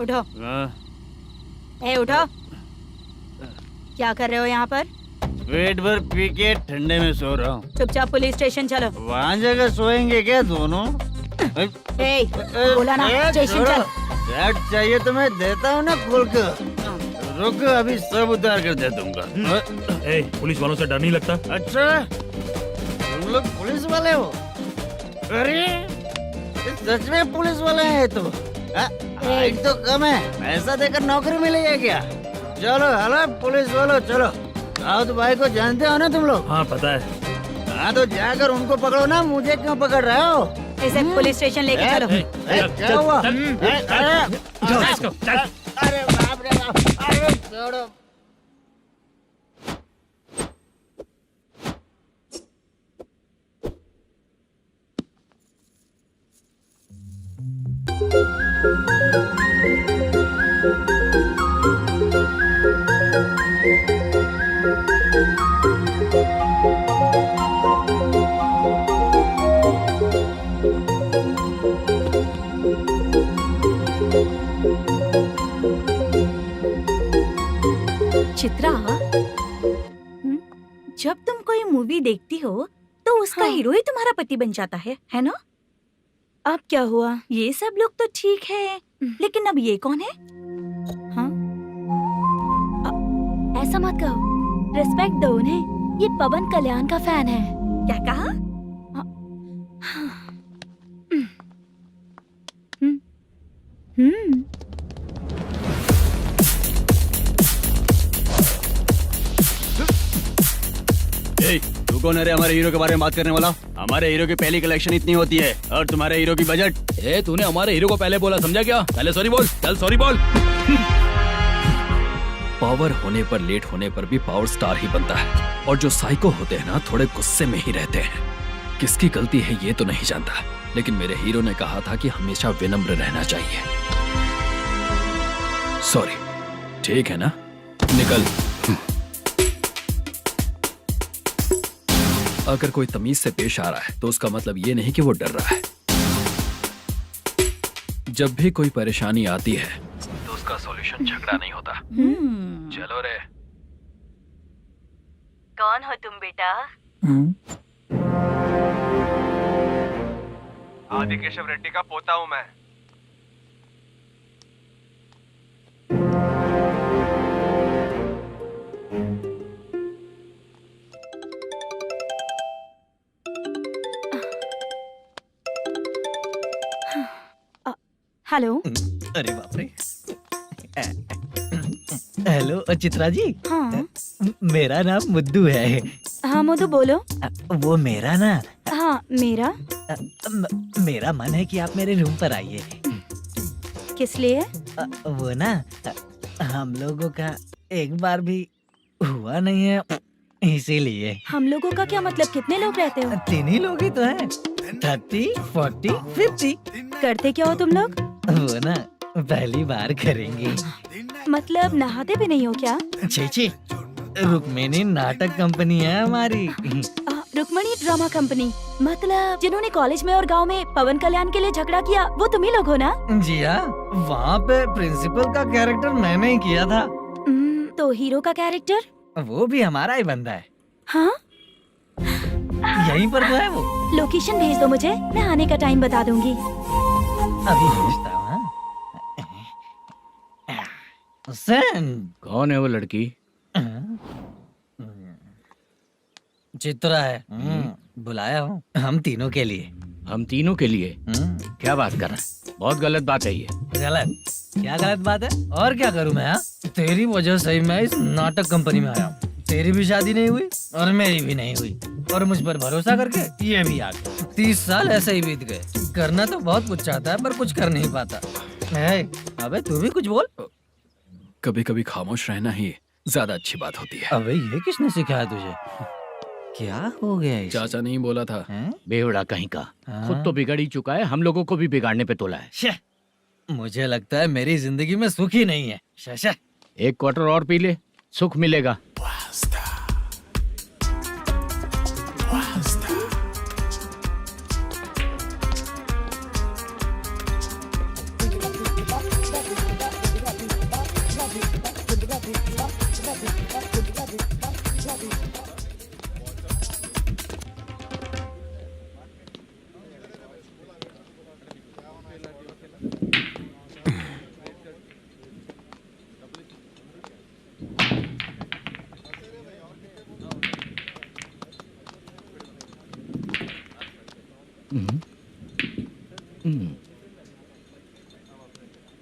उठो, हाँ, ए उठो। क्या कर रहे हो यहाँ पर? पेट भर पी के ठंडे में सो रहा हूँ। चुपचाप पुलिस स्टेशन चलो। वहाँ जगह सोएंगे क्या दोनों? ए बोला ना स्टेशन चल। शर्ट चाहिए तो मैं देता हूँ ना खोल कर। रुक, अभी सब उतार कर दे दूंगा। ए, पुलिस वालों से डर नहीं लगता? अच्छा, तुम लोग पुलिस वाले हो? अरे ये सच में पुलिस वाले हैं तो? हाइट तो कम है, पैसा देकर नौकरी मिलेगी क्या? चलो हेलो पुलिस वालों, चलो। राउत भाई को जानते हो ना तुम लोग? हाँ पता है। हाँ तो जाकर उनको पकड़ो ना, मुझे क्यों पकड़ रहे हो? इसे पुलिस स्टेशन लेके चलो। क्या हुआ? चल। अरे बाप रे बाप, अरे छोड़ो। चित्रा, जब तुम कोई मूवी देखती हो तो उसका हीरो ही तुम्हारा पति बन जाता है ना? अब क्या हुआ? ये सब लोग तो ठीक है, लेकिन अब ये कौन है? हाँ? ऐसा मत कहो, रिस्पेक्ट दो उन्हें। ये पवन कल्याण का फैन है। क्या कहा? तू कौन है रे हमारे हीरो के बारे में बात करने वाला? हमारे हीरो की पहली कलेक्शन इतनी होती है और तुम्हारे हीरो की बजट। ए, तूने हमारे हीरो को पहले बोला, समझा क्या? पहले सॉरी बोल, चल सॉरी बोल। पावर होने पर, लेट होने पर भी पावर स्टार ही बनता है। और जो साइको होते हैं ना, थोड़े गुस्से में ही रहते हैं। किसकी गलती है ये तो नहीं जानता, लेकिन मेरे हीरो ने कहा था कि हमेशा विनम्र रहना चाहिए। सॉरी, ठीक है ना? निकल। अगर कोई तमीज से पेश आ रहा है तो उसका मतलब ये नहीं कि वो डर रहा है। जब भी कोई परेशानी आती है तो उसका सॉल्यूशन झगड़ा नहीं होता। चलो रे। कौन हो तुम बेटा? आदि केशव रेड्डी का पोता हूँ मैं। हेलो। अरे बाप रे। हेलो चित्रा जी। हाँ मेरा नाम मुद्दू है। हाँ मधु बोलो। वो मेरा ना, हाँ मेरा। मेरा मन है कि आप मेरे रूम पर आइए। किस लिए? वो ना, हम लोगों का एक बार भी हुआ नहीं है, इसीलिए। हम लोगों का क्या मतलब? कितने लोग रहते हो? 3 ही लोग ही तो हैं। 30, 40, 50। करते क्या हो तुम लोग? वो ना पहली बार करेंगे। मतलब नहाते भी नहीं हो क्या? छी, रुक्मिणी नाटक कंपनी है हमारी। Rukmini drama company? मतलब जिन्होंने कॉलेज में और गांव में पवन कल्याण के लिए झगड़ा किया, वो तुम ही लोग हो ना? जी हाँ, वहाँ पे प्रिंसिपल का कैरेक्टर मैंने ही किया था। तो हीरो का कैरेक्टर? वो भी हमारा ही बंदा है। हाँ? यहीं पर तो है वो। लोकेशन भेज दो मुझे, मैं आने का टाइम बता दूंगी। अभी भेजता हूँ। कौन है वो लड़की? चित्रा है। बुलाया हूँ हम तीनों के लिए। हम तीनों के लिए? क्या बात कर रहा है? बहुत गलत बात है ये। गलत? क्या गलत बात है? और क्या करूँ मैं? तेरी वजह से ही मैं इस नाटक कंपनी में आया हूँ। तेरी भी शादी नहीं हुई और मेरी भी नहीं हुई, और मुझ पर भरोसा करके ये भी आ गया। 30 साल ऐसे ही बीत गए। करना तो बहुत कुछ चाहता है पर कुछ कर नहीं पाता। अबे तू भी कुछ बोल। कभी कभी खामोश रहना ही ज्यादा अच्छी बात होती है। अबे ये किसने सिखाया तुझे? क्या हो गया इसे? चाचा नहीं बोला था। बेवड़ा कहीं का। खुद तो बिगड़ ही चुका है, हम लोगों को भी बिगाड़ने पे तोला है। मुझे लगता है मेरी जिंदगी में सुख ही नहीं है। शशा, 1 क्वार्टर और पी ले, सुख मिलेगा।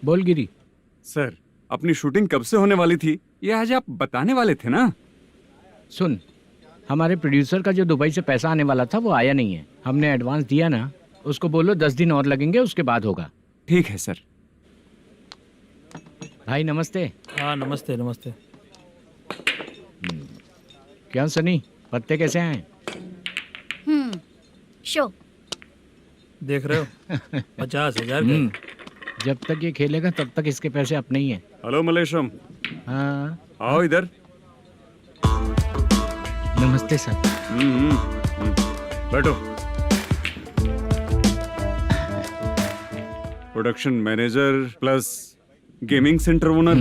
बोल गिरी। सर, अपनी शूटिंग कब से होने वाली थी ये आज आप बताने वाले थे ना? सुन, हमारे प्रोड्यूसर का जो दुबई से पैसा आने वाला था वो आया नहीं है। हमने एडवांस दिया ना, उसको बोलो 10 दिन और लगेंगे, उसके बाद होगा। ठीक है सर। भाई नमस्ते। हाँ नमस्ते नमस्ते। क्या सनी, पत्ते कैसे आए? शो देख रहे हो 50,000 का। जब तक ये खेलेगा तब तक इसके पैसे अपने ही हैं। हेलो मलेशम, हाँ आओ इधर। नमस्ते सर। बैठो। Production manager plus gaming centre owner,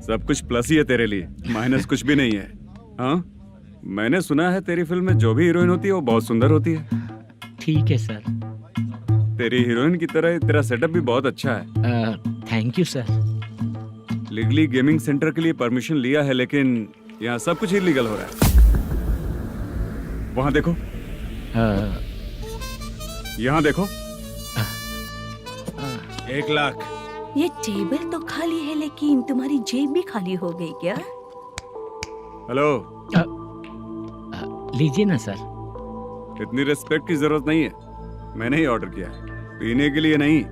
सब कुछ प्लस ही है तेरे लिए, माइनस कुछ भी नहीं है। हाँ, मैंने सुना है तेरी फिल्म में जो भी हीरोइन होती है वो बहुत सुंदर होती है। ठीक है सर। तेरी हीरोइन की तरह तेरा सेटअप भी बहुत अच्छा है। Thank you sir. Legally gaming centre के लिए परमिशन लिया है, लेकिन यहाँ सब कुछ इलीगल हो रहा है। वहाँ देखो, यहाँ देखो। 1 लाख। ये टेबल तो खाली है लेकिन तुम्हारी जेब भी खाली हो गई क्या? हेलो, लीजिए ना सर। इतनी रिस्पेक्ट की जरूरत नहीं है, मैंने ही ऑर्डर किया है, पीने के लिए नहीं।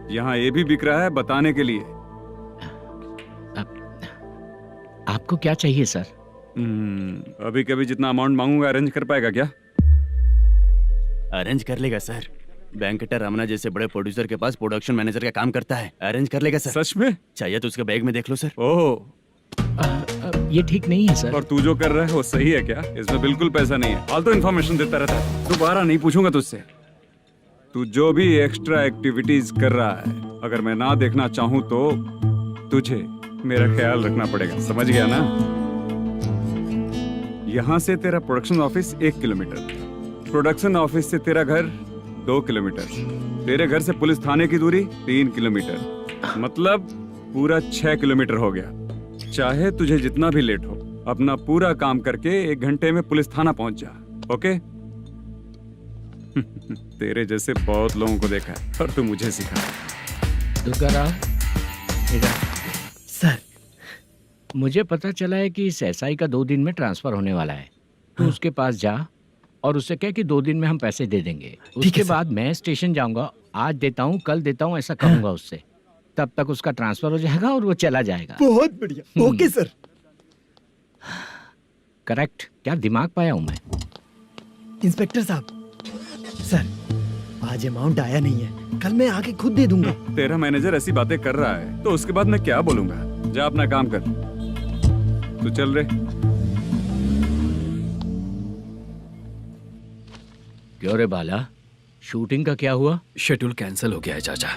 यहाँ ये भी बिक रहा है बताने के लिए। आपको क्या चाहिए सर? अभी कभी जितना अमाउंट मांगूंगा अरेंज कर पाएगा क्या? अरेंज कर लेगा सर। वेंकटर रमना जैसे बड़े प्रोड्यूसर के पास प्रोडक्शन मैनेजर का काम करता है, अरेंज कर लेगा सर। सच में? चाहिए तो उसके बैग में देख लो सर। ओह, ये ठीक नहीं है सर। और तू जो कर रहा है वो सही है क्या? इसमें बिल्कुल पैसा नहीं है, फालतू इन्फॉर्मेशन देता रहता है। दोबारा नहीं पूछूंगा तुझसे। तू जो भी एक्स्ट्रा एक्टिविटीज कर रहा है, अगर मैं ना देखना चाहूँ तो तुझे मेरा ख्याल रखना पड़ेगा, समझ गया ना? यहाँ से तेरा production office 1 kilometre, production office से तेरा घर 2 किलोमीटर, तेरे घर से पुलिस थाने की दूरी 3 किलोमीटर, मतलब पूरा 6 किलोमीटर हो गया। चाहे तुझे जितना भी लेट हो, अपना पूरा काम करके 1 घंटे में पुलिस थाना पहुंच जा, ओके? तेरे जैसे बहुत लोगों को देखा है और तू मुझे सिखा। सर, मुझे पता चला है कि इस एसआई का 2 दिन में ट्रांसफर होने वाला है। तो उसके पास जा और उससे कह कि 2 दिन में हम पैसे दे देंगे। उसके बाद मैं स्टेशन जाऊंगा, आज देता हूँ कल देता हूँ ऐसा कहूंगा उससे। तब तक उसका ट्रांसफर हो जाएगा और वो चला जाएगा। बहुत बढ़िया, ओके सर। करेक्ट। क्या दिमाग पाया हूँ मैं। इंस्पेक्टर साहब, सर आज अमाउंट आया नहीं है, कल मैं आके खुद दे दूंगा। तेरा मैनेजर ऐसी बातें कर रहा है तो उसके बाद मैं क्या बोलूंगा? जा अपना काम कर। तू चल रे। क्यों रे बाला, शूटिंग का क्या हुआ? शेड्यूल कैंसिल हो गया है चाचा,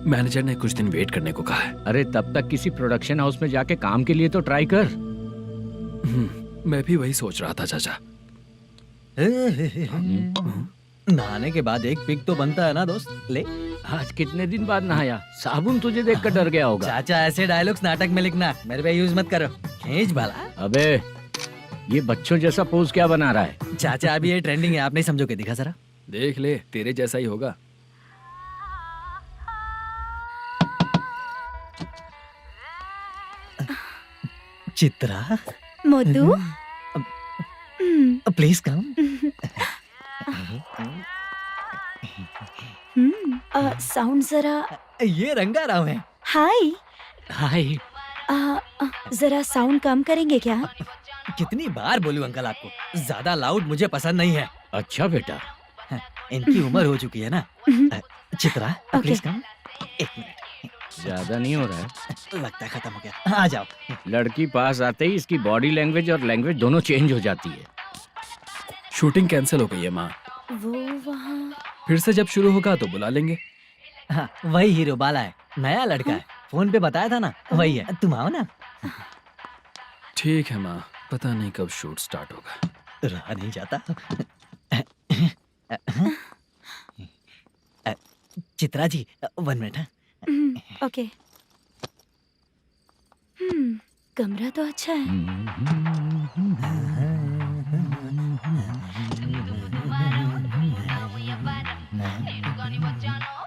मैनेजर ने कुछ दिन वेट करने को कहा है। अरे तब तक किसी प्रोडक्शन हाउस में जाके काम के लिए तो ट्राई कर। मैं भी वही सोच रहा था चाचा। नहाने के बाद एक पिक तो बनता है ना दोस्त। ले, आज कितने दिन बाद नहाया? साबुन तुझे देखकर डर गया होगा। चाचा ऐसे डायलॉग्स नाटक में लिखना, मेरे पे यूज मत करो। खींच बाला। अबे ये बच्चों जैसा पोज क्या बना रहा है? चाचा अभी ये ट्रेंडिंग है, आप नहीं समझोगे। दिखा जरा। देख ले, तेरे जैसा ही होगा। Chitra, Modu, please come. Sound जरा। ये रंगाराव है। हाय। हाय। जरा साउंड कम करेंगे क्या? कितनी बार बोलूं अंकल आपको, ज्यादा लाउड मुझे पसंद नहीं है। अच्छा बेटा, इनकी उम्र हो चुकी है ना। Chitra, please come. 1 मिनट। ज्यादा नहीं हो रहा है? लगता है खत्म हो गया। आ जाओ। लड़की पास आते ही इसकी बॉडी लैंग्वेज और लैंग्वेज दोनों चेंज हो जाती है। शूटिंग कैंसिल हो गई है माँ। वो वहाँ। फिर से जब शुरू होगा तो बुला लेंगे। हाँ, वही हीरो बाला है, नया लड़का है। फोन पे बताया था ना, वही है। तुम आओ ना। ठीक है माँ, पता नहीं कब शूट स्टार्ट होगा। रहा नहीं जाता। चित्रा जी 1 मिनट। ओके। कमरा तो अच्छा है।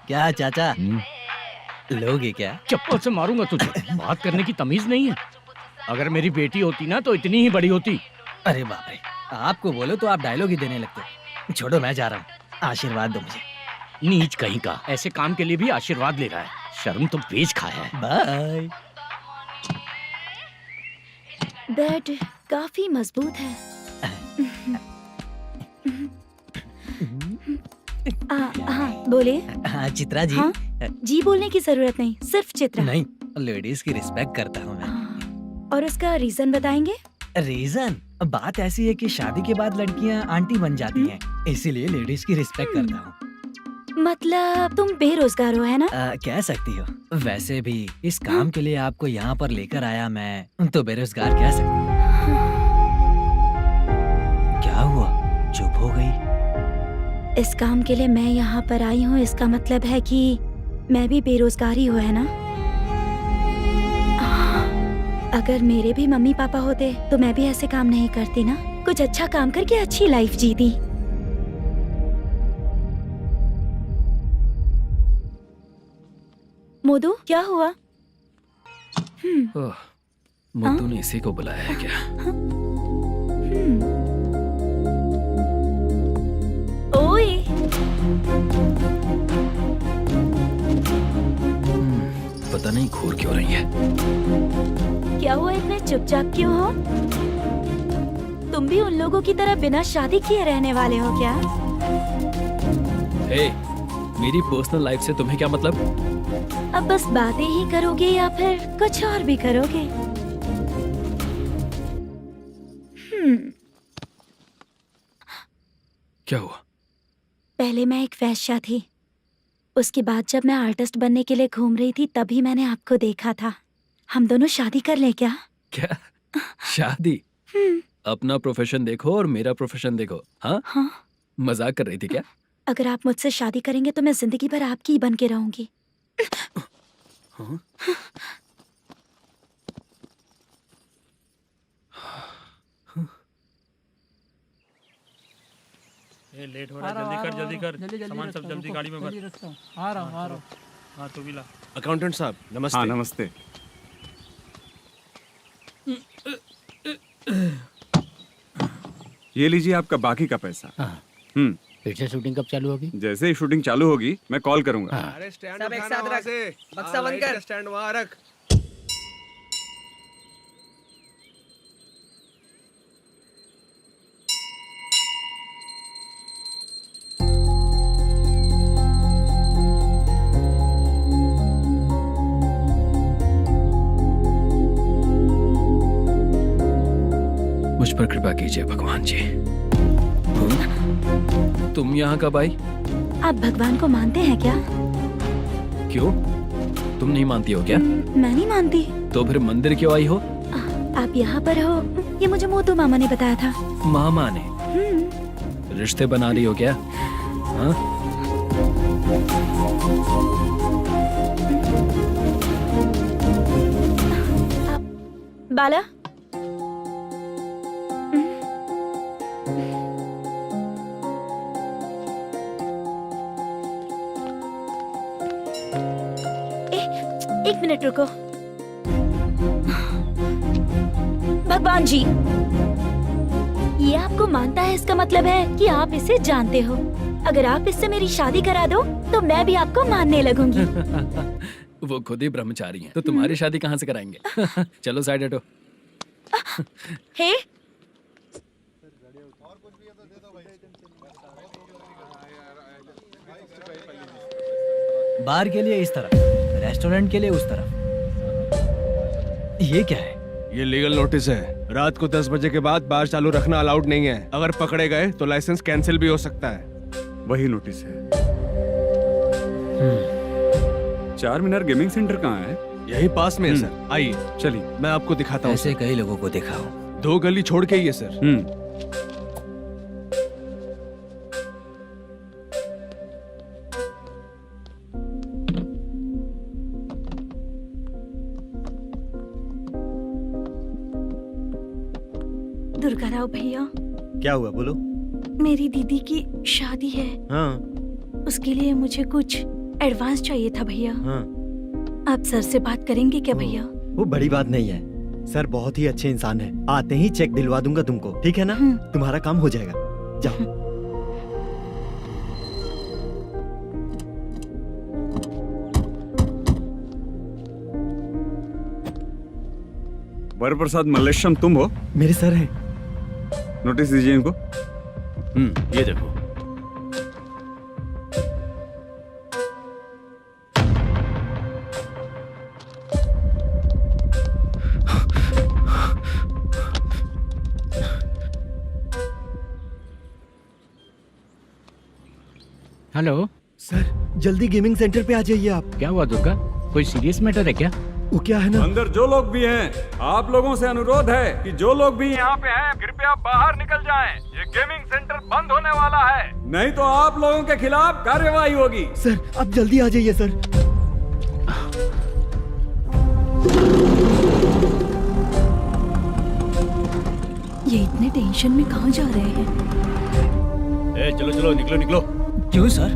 क्या चाचा, लोगे क्या? चप्पल से मारूंगा तुझे। बात करने की तमीज नहीं है। अगर मेरी बेटी होती ना तो इतनी ही बड़ी होती। अरे बाप रे, आपको बोलो तो आप डायलॉग ही देने लगते। छोड़ो, मैं जा रहा हूँ, आशीर्वाद दो मुझे। नीच कहीं का, ऐसे काम के लिए भी आशीर्वाद ले रहा है। शर्म तो बेच खाया है। बाय। बेड काफी मजबूत है। हाँ बोले। हाँ चित्रा जी। हाँ? जी बोलने की जरूरत नहीं, सिर्फ चित्रा। नहीं, लेडीज की रिस्पेक्ट करता हूँ मैं। और उसका रीजन बताएंगे? रीजन? बात ऐसी है कि शादी के बाद लड़कियाँ आंटी बन जाती हैं, इसीलिए लेडीज की रिस्पेक्ट करता हूँ। मतलब तुम बेरोजगार हो, है ना? कह सकती हो। वैसे भी इस काम के लिए आपको यहाँ पर लेकर आया मैं, तो बेरोजगार कह सकती हूँ। क्या हुआ, चुप हो गई? इस काम के लिए मैं यहाँ पर आई हूँ, इसका मतलब है कि मैं भी बेरोजगार ही हूँ, है ना? अगर मेरे भी मम्मी पापा होते तो मैं भी ऐसे काम नहीं करती ना। कुछ अच्छा काम करके अच्छी लाइफ जीती। मोदू, क्या हुआ? मुद्दू ने इसी को बुलाया है क्या? ओए, पता नहीं घूर क्यों रही है। क्या हुआ, इतने चुपचाप क्यों हो? तुम भी उन लोगों की तरह बिना शादी किए रहने वाले हो क्या? हे, मेरी पर्सनल लाइफ से तुम्हें क्या मतलब? अब बस बातें ही करोगे या फिर कुछ और भी करोगे? क्या हुआ? पहले मैं एक वेश्या थी, उसके बाद जब मैं आर्टिस्ट बनने के लिए घूम रही थी तभी मैंने आपको देखा था। हम दोनों शादी कर ले क्या? क्या शादी? अपना प्रोफेशन देखो और मेरा प्रोफेशन देखो। हाँ? हाँ। मजाक कर रही थी क्या? अगर आप मुझसे शादी करेंगे तो मैं जिंदगी भर आपकी ही बन के रहूंगी। हाँ? ये लेट हो रहा है, जल्दी कर। सामान सब जल्दी गाड़ी में भर। आ रहा हूँ। हाँ तू भी ला। अकाउंटेंट साहब नमस्ते। हाँ नमस्ते। ये लीजिए आपका बाकी का पैसा। फिर से शूटिंग कब चालू होगी? जैसे ही शूटिंग चालू होगी मैं कॉल करूंगा। अरे स्टैंड सब एक साथ रख, बक्सा बंद कर। स्टैंड वहाँ रख। मुझ पर कृपा कीजिए भगवान जी। तुम यहाँ कब आई? आप भगवान को मानते हैं क्या? क्यों? तुम नहीं मानती हो क्या? मैं नहीं मानती। तो फिर मंदिर क्यों आई हो? आप यहाँ पर हो ये मुझे मोदू मामा ने बताया था। मामा ने? रिश्ते बना रही हो क्या? हाँ? बाला, एक मिनट रुको। भगवान जी, ये आपको मानता है, इसका मतलब है कि आप इसे जानते हो। अगर आप इससे मेरी शादी करा दो तो मैं भी आपको मानने लगूंगी। वो खुद ही ब्रह्मचारी हैं, तो तुम्हारी शादी कहाँ से कराएंगे? चलो साइड हटो। हे, बार के लिए इस तरफ, रेस्टोरेंट के लिए उस तरफ। ये क्या है? ये लीगल नोटिस है। रात को 10 बजे के बाद बार चालू रखना अलाउड नहीं है। अगर पकड़े गए तो लाइसेंस कैंसिल भी हो सकता है। वही नोटिस है। चार मीनार गेमिंग सेंटर कहाँ है? यही पास में है सर। आइए चलिए मैं आपको दिखाता हूँ। ऐसे कई लोगों को देखा हूँ। 2 गली छोड़ के ही है सर। दुर्गा राव भैया। क्या हुआ बोलो। मेरी दीदी की शादी है। हाँ उसके लिए मुझे कुछ एडवांस चाहिए था भैया। हाँ। आप सर से बात करेंगे क्या भैया? वो बड़ी बात नहीं है, सर बहुत ही अच्छे इंसान है। आते ही चेक दिलवा दूंगा तुमको, ठीक है ना? तुम्हारा काम हो जाएगा, जाओ। वरप्रसाद मल्लेश्वरम तुम हो? मेरे सर हैं। नोटिस दीजिए इनको। ये देखो। हेलो सर, जल्दी गेमिंग सेंटर पे आ जाइए आप। क्या हुआ दुर्गा? कोई सीरियस मैटर है क्या? वो क्या है ना, अंदर जो लोग भी हैं, आप लोगों से अनुरोध है कि जो लोग भी यहाँ पे हैं, कृपया बाहर निकल जाएं। ये गेमिंग सेंटर बंद होने वाला है, नहीं तो आप लोगों के खिलाफ कार्यवाही होगी। सर आप जल्दी आ जाइए सर। ये इतने टेंशन में कहाँ जा रहे हैं? चलो चलो निकलो निकलो। क्यों सर?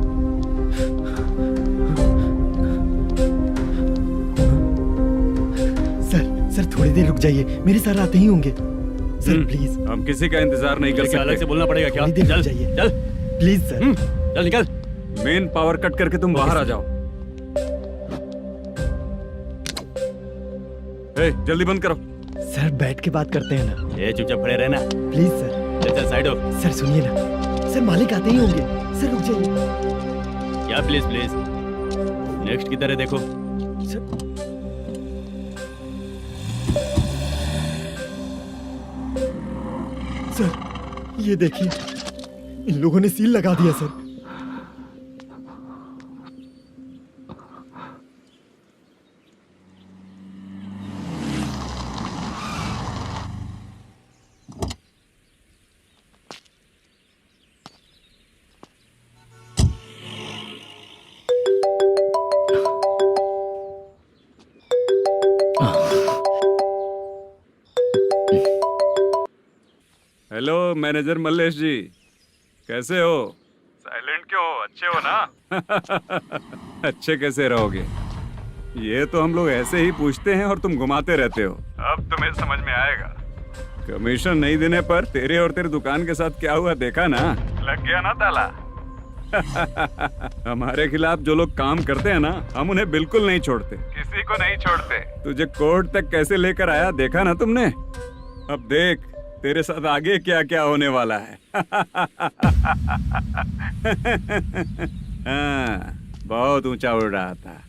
सर थोड़ी देर रुक जाइए, मेरे सर आते ही होंगे। Sir please. हम किसी का इंतजार नहीं कर सकते। अलग से बोलना पड़ेगा क्या? थोड़ी देर चल रुक जाइए चल प्लीज सर। चल निकल। मेन पावर कट करके तुम बाहर आ जाओ। जल्दी बंद करो। सर बैठ के बात करते हैं ना। ये चुपचाप खड़े रहना। Please sir. चल चल साइड हो। सर सुनिए ना, सर मालिक आते ही होंगे। सर रुक जाइए। क्या प्लीज प्लीज? नेक्स्ट किधर है देखो। सर ये देखिए, इन लोगों ने सील लगा दिया सर। हेलो मैनेजर मल्लेश जी, कैसे हो? साइलेंट क्यों हो? अच्छे हो ना? अच्छे कैसे रहोगे? ये तो हम लोग ऐसे ही पूछते हैं और तुम घुमाते रहते हो। अब तुम्हें समझ में आएगा। कमीशन नहीं देने पर तेरे और तेरी दुकान के साथ क्या हुआ देखा ना? लग गया ना ताला। हमारे खिलाफ जो लोग काम करते हैं ना, हम उन्हें बिल्कुल नहीं छोड़ते, किसी को नहीं छोड़ते। तुझे कोर्ट तक कैसे लेकर आया देखा ना तुमने? अब देख तेरे साथ आगे क्या क्या होने वाला है। हाँ, बहुत ऊंचा उड़ रहा था।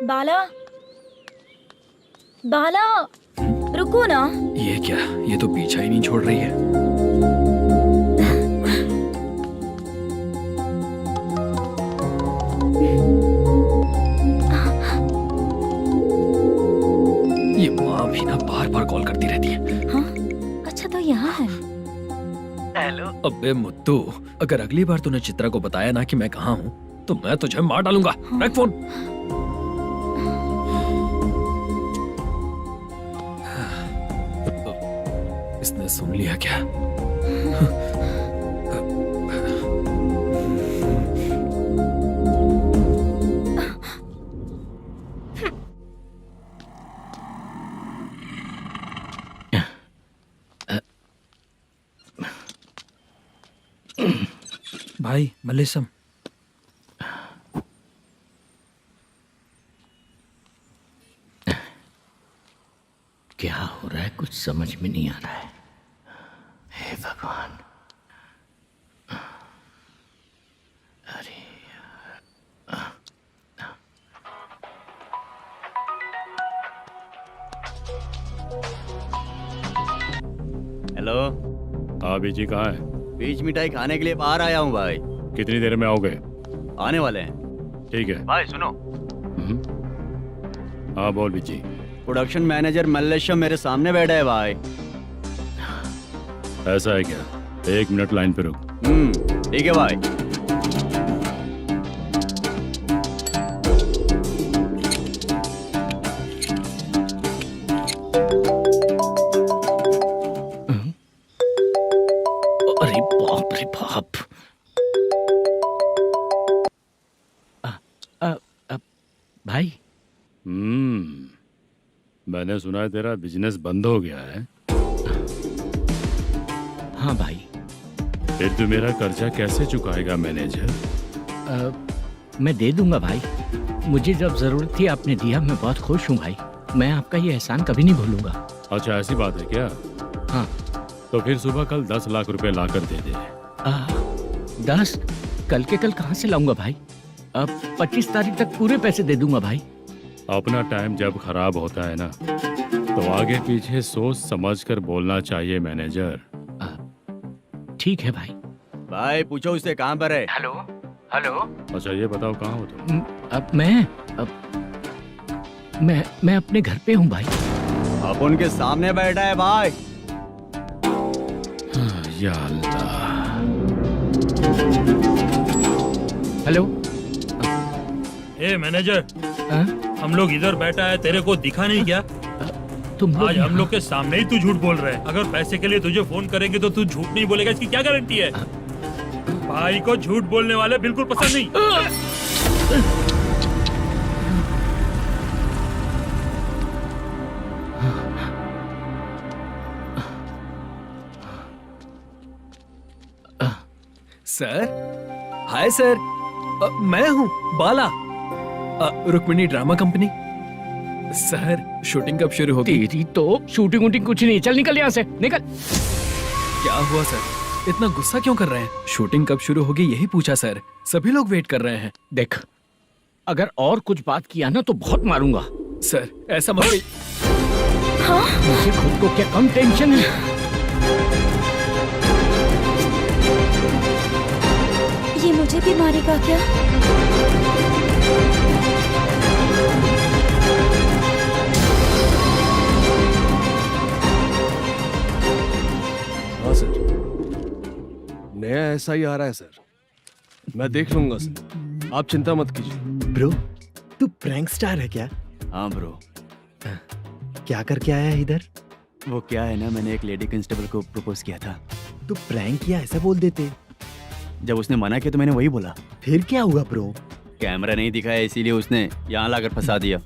बाला, बाला, रुको ना। ये क्या? ये तो पीछा ही नहीं छोड़ रही है। ये माँ भी ना बार बार कॉल करती रहती है। हाँ? अच्छा तो यहाँ है। हेलो। अबे मुत्तू, अगर अगली बार तूने चित्रा को बताया ना कि मैं कहाँ हूँ, तो मैं तुझे मार डालूंगा। रख फोन। इसने सुन लिया क्या? भाई मल्लेशम, क्या हो रहा है? कुछ समझ में नहीं आ रहा है। हे भगवान। अरे हेलो। हाँ बीजी कहाँ है? बीच मिठाई खाने के लिए बाहर आया हूँ भाई। कितनी देर में आओगे? आने वाले हैं। ठीक है। भाई सुनो। हाँ बोल बीजी। प्रोडक्शन मैनेजर मल्लेशम मेरे सामने बैठा है भाई। ऐसा है क्या? 1 मिनट लाइन पे रुक। ठीक है भाई। अरे बाप रे बाप। भाई। मैंने सुना है तेरा बिजनेस बंद हो गया है। हाँ भाई। फिर तू मेरा कर्जा कैसे चुकाएगा मैनेजर? मैं दे दूंगा भाई। मुझे जब जरूरत थी आपने दिया, मैं बहुत खुश हूँ भाई। मैं आपका ये एहसान कभी नहीं भूलूंगा। अच्छा ऐसी बात है क्या? हाँ। तो फिर सुबह कल 10 लाख रुपए लाकर दे दे। 10? कल के कल कहाँ से लाऊंगा भाई? अब 25 तारीख तक पूरे पैसे दे दूंगा भाई। अपना टाइम जब खराब होता है ना, तो आगे पीछे सोच समझ कर बोलना चाहिए मैनेजर। ठीक है भाई। भाई पूछो उससे कहाँ पर है। Hello hello. अच्छा ये बताओ कहाँ हो तुम? अब मैं अपने घर पे हूँ भाई। अब उनके सामने बैठा है भाई। या अल्लाह। हेलो। ए मैनेजर, हम लोग इधर बैठा है, तेरे को दिखा नहीं क्या? तुम आज हम लोग के सामने ही तू झूठ बोल रहा है। अगर पैसे के लिए तुझे फोन करेंगे तो तू झूठ नहीं बोलेगा, इसकी क्या गारंटी है? भाई को झूठ बोलने वाले बिल्कुल पसंद नहीं। सर, हाय सर, मैं हूँ Bala, Rukmini drama company. Sir shooting कब शुरू होगी? तेरी तो शूटिंग वूटिंग कुछ नहीं। चल निकल यहाँ से, निकल। क्या हुआ सर, इतना गुस्सा क्यों कर रहे हैं? शूटिंग कब शुरू होगी यही पूछा सर, सभी लोग वेट कर रहे हैं। देख, अगर और कुछ बात किया ना तो बहुत मारूंगा। सर ऐसा मत। मुझे खुद को क्या कम टेंशन है? ये मुझे भी मारेगा क्या? हाँ सर, नया ऐसा ही आ रहा है सर। मैं देख लूंगा सर, आप चिंता मत कीजिए। ब्रो, तू प्रैंक स्टार है क्या? हाँ ब्रो। क्या करके आया है इधर? वो क्या है ना, मैंने एक लेडी कांस्टेबल को प्रपोज किया था। तू प्रैंक किया ऐसा बोल देते। जब उसने मना किया तो मैंने वही बोला। फिर क्या हुआ ब्रो? कैमरा नहीं दिखाया इसीलिए उसने यहाँ लाकर फंसा दिया।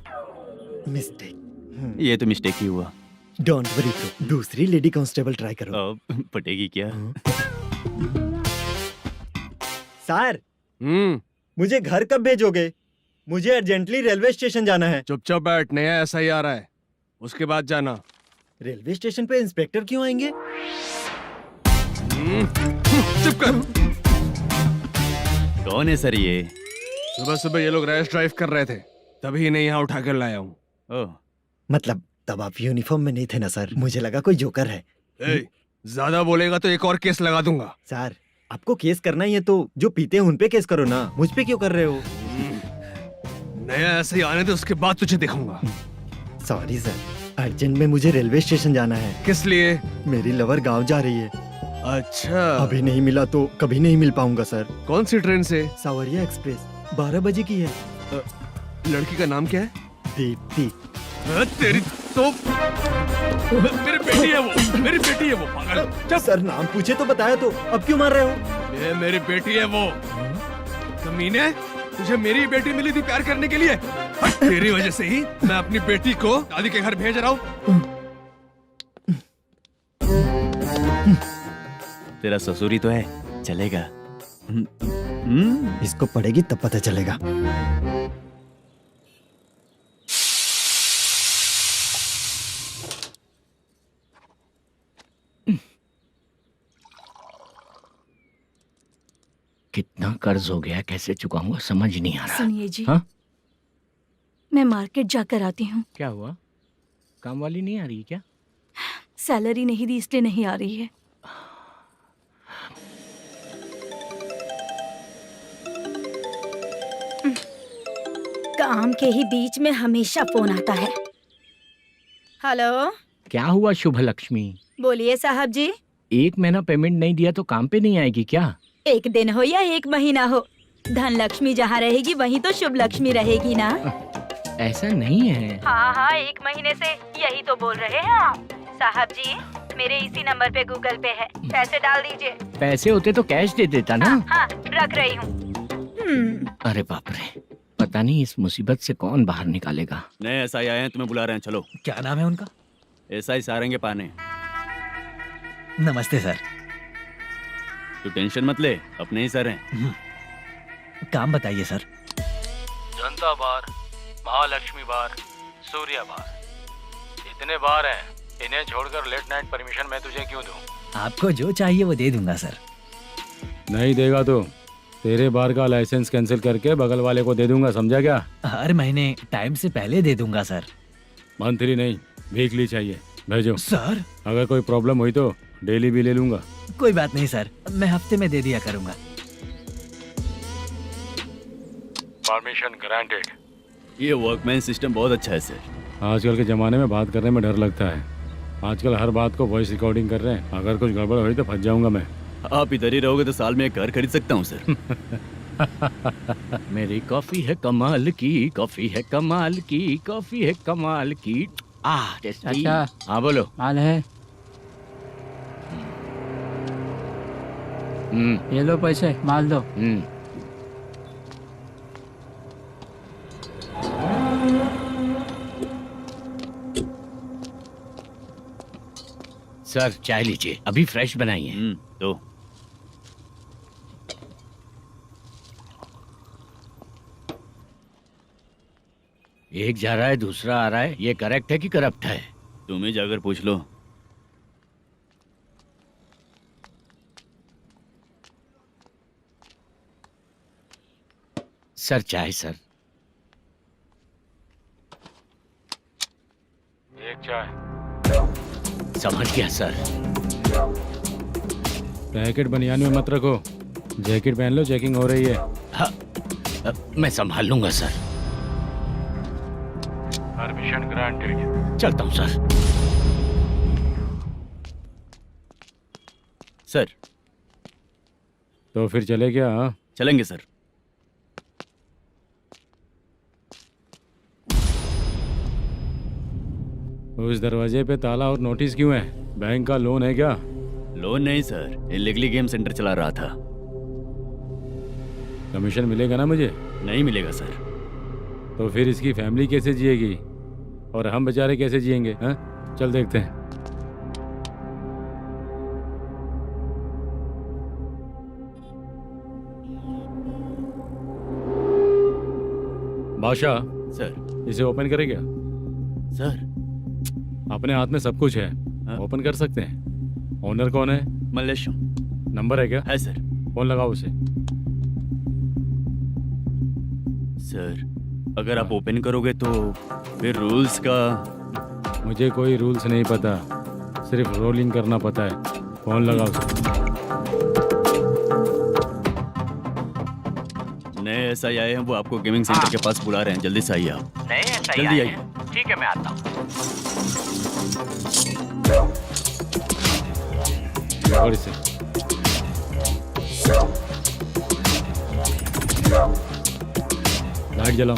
मिस्टेक। ये तो मिस्टेक ही हुआ। डोंट वरी ब्रो, दूसरी लेडी कांस्टेबल ट्राई करो। पटेगी क्या? सर, मुझे घर कब भेजोगे? मुझे अर्जेंटली रेलवे स्टेशन जाना है। चुपचाप बैठ, नया ऐसा ही आ रहा है, उसके बाद जाना। रेलवे स्टेशन पे इंस्पेक्टर क्यों आएंगे? चुप कर। कौन है सर ये? सुबह सुबह ये लोग रैश ड्राइव कर रहे थे, तभी इन्हें यहाँ उठा कर लाया हूँ। मतलब तब आप यूनिफॉर्म में नहीं थे ना सर, मुझे लगा कोई जोकर है। ज्यादा बोलेगा तो एक और केस लगा दूंगा। सर, आपको केस करना ही है तो जो पीते हैं उन पे केस करो ना, मुझ पे क्यों कर रहे हो? नया ऐसे ही आने दे, उसके बाद तुझे दिखाऊंगा। सॉरी सर, अर्जेंट में मुझे रेलवे स्टेशन जाना है। किस लिए? मेरी लवर गांव जा रही है। अच्छा, अभी नहीं मिला तो कभी नहीं मिल पाऊंगा सर। कौन सी ट्रेन से? सावरिया एक्सप्रेस, 12 बजे की है। लड़की का नाम क्या है? दीप्ति। तेरी तो मेरी बेटी है वो, मेरी बेटी है वो। पागल। सर नाम पूछे तो बताया तो अब क्यों मार रहे हो? ये मेरी बेटी है वो। कमीने, तुझे मेरी बेटी मिली थी प्यार करने के लिए, तेरी वजह से ही मैं अपनी बेटी को दादी के घर भेज रहा हूँ। तेरा ससुरी तो है, चलेगा। इसको पड़ेगी तब पता चलेगा। कितना कर्ज हो गया, कैसे चुकाऊंगा समझ नहीं आ रहा। सुनिए जी, हाँ? मैं मार्केट जाकर आती हूँ। क्या हुआ? काम वाली नहीं आ रही क्या? सैलरी नहीं दी इसलिए नहीं आ रही है। काम के ही बीच में हमेशा फोन आता है। हेलो, क्या हुआ शुभ लक्ष्मी? बोलिए साहब जी। 1 महीना पेमेंट नहीं दिया तो काम पे नहीं आएगी क्या? 1 दिन हो या 1 महीना हो, धन लक्ष्मी जहाँ रहेगी वहीं तो शुभ लक्ष्मी रहेगी ना। ऐसा नहीं है। हाँ, 1 महीने से यही तो बोल रहे हैं आप। साहब जी, मेरे इसी नंबर पे गूगल पे है, पैसे डाल दीजिए। पैसे होते तो कैश दे देता ना। हाँ, रख रही हूँ। अरे बाप रे, पता नहीं इस मुसीबत से कौन बाहर निकालेगा। नए एसआई आए हैं, तुम्हें बुला रहे हैं, चलो। क्या नाम है उनका? एसआई सारंगे पाने। नमस्ते सर। तू टेंशन मत ले, अपने ही सर हैं। काम बताइए सर। जनता बार, महालक्ष्मी बार, सूर्या बार, इतने बार हैं। इन्हें छोड़कर लेट नाइट परमिशन मैं तुझे क्यों दूं? आपको जो चाहिए वो दे दूंगा सर। नहीं देगा तो तेरे बार का लाइसेंस कैंसिल करके बगल वाले को दे दूंगा, समझा क्या? हर महीने टाइम से पहले दे दूंगा सर। मंथली नहीं, वीकली चाहिए, भेजो। सर अगर कोई प्रॉब्लम हुई तो डेली भी ले लूंगा। कोई बात नहीं सर, मैं हफ्ते में दे दिया करूंगा। Permission granted. ये वर्कमैन सिस्टम बहुत अच्छा है सर। आजकल के जमाने में बात करने में डर लगता है। आजकल हर बात को वॉइस रिकॉर्डिंग कर रहे हैं। अगर कुछ गड़बड़ हुई तो फंस जाऊंगा मैं। आप इधर ही रहोगे तो साल में 1 घर खरीद सकता हूँ सर। मेरी कॉफी है कमाल की, कॉफी है कमाल की, कॉफी है कमाल की। टेस्टी। अच्छा। हाँ बोलो। माल है, ये लो पैसे, माल दो। सर चाय लीजिए, अभी फ्रेश बनाई है। तो एक जा रहा है दूसरा आ रहा है, ये करेक्ट है कि करप्ट है? तुम ही जाकर पूछ लो। सर चाय सर। एक चाय। समझ गया सर। पैकेट बनियान में मत रखो, जैकेट पहन लो, चेकिंग हो रही है। हाँ, मैं संभाल लूंगा सर। Permission granted. चलता हूँ सर। सर तो फिर चले क्या? हाँ? चलेंगे सर। उस दरवाजे पे ताला और नोटिस क्यों है? बैंक का लोन है क्या? लोन नहीं सर, इलीगली गेम सेंटर चला रहा था। कमीशन मिलेगा ना मुझे? नहीं मिलेगा सर। तो फिर इसकी फैमिली कैसे जिएगी और हम बेचारे कैसे जिएंगे? हाँ, चल देखते हैं। बादशाह सर। इसे ओपन करे क्या? सर अपने हाथ में सब कुछ है, ओपन कर सकते हैं। ओनर कौन है? मल्लेशम। नंबर है क्या? है सर। फोन लगाओ उसे। सर अगर आप ओपन करोगे तो फिर रूल्स का। मुझे कोई रूल्स नहीं पता, सिर्फ रोलिंग करना पता है। फोन लगाओ उसे। नए एसआई आए हैं, वो आपको गेमिंग सेंटर के पास बुला रहे हैं, जल्दी से आइए आप। नए एसआई जल्दी आए आइए। हैं। ठीक है मैं आता हूँ। पकड़ इसे। लाइट जलाओ।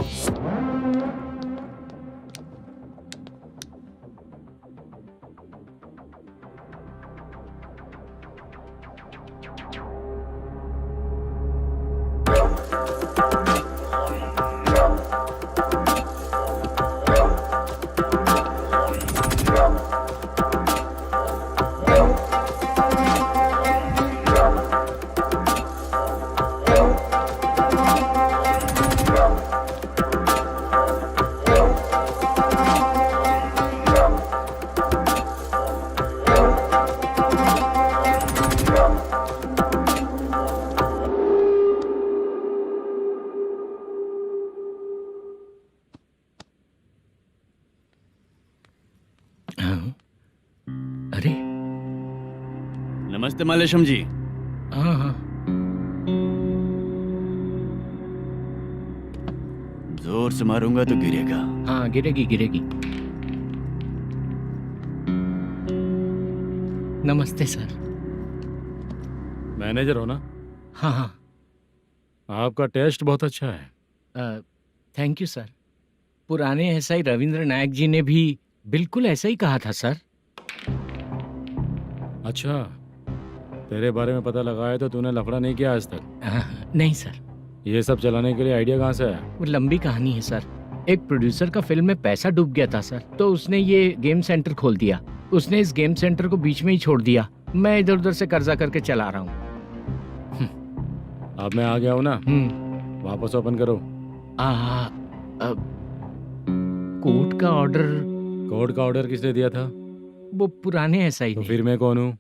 अरे नमस्ते मल्लेशम जी। हाँ हाँ। जोर से मारूंगा तो गिरेगा। हाँ गिरेगी गिरेगी। नमस्ते सर। मैनेजर हो ना? हाँ हाँ। आपका टेस्ट बहुत अच्छा है। Thank you sir. पुराने एसआई रविंद्र नायक जी ने भी बिल्कुल ऐसा ही कहा था सर। अच्छा, तेरे बारे में पता लगा है तो तूने लफड़ा नहीं किया आज तक? नहीं सर। ये सब चलाने के लिए आइडिया कहाँ से आया? वो लंबी कहानी है सर। एक प्रोड्यूसर का फिल्म में पैसा डूब गया था सर, तो उसने ये गेम सेंटर खोल दिया। उसने इस गेम सेंटर को बीच में ही छोड़ दिया। मैं इधर उधर से कर्जा करके चला रहा हूँ। अब मैं आ गया हूँ ना, वापस ओपन करो। कोर्ट का ऑर्डर। कोर्ट का ऑर्डर किसने दिया था? वो पुराने एसआई तो फिर मैं कौन हूँ?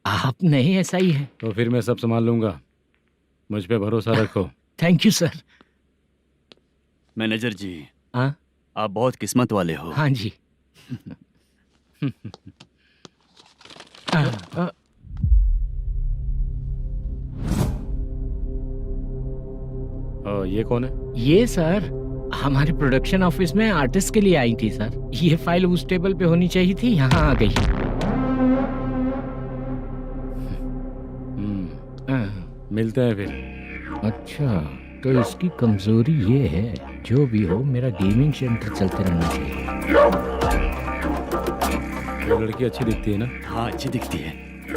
आप नए एसआई हैं। तो फिर मैं सब संभाल लूंगा, मुझ पे भरोसा रखो। Thank you sir. मैनेजर जी, हाँ? आप बहुत किस्मत वाले हो। हाँ जी। ये कौन है? ये सर हमारे प्रोडक्शन ऑफिस में आर्टिस्ट के लिए आई थी सर। ये फाइल उस टेबल पे होनी चाहिए थी, यहाँ आ गई। मिलते हैं फिर। अच्छा, तो इसकी कमजोरी ये है, जो भी हो मेरा गेमिंग सेंटर चलते रहना चाहिए। वो लड़की अच्छी दिखती है ना? हाँ, अच्छी दिखती है।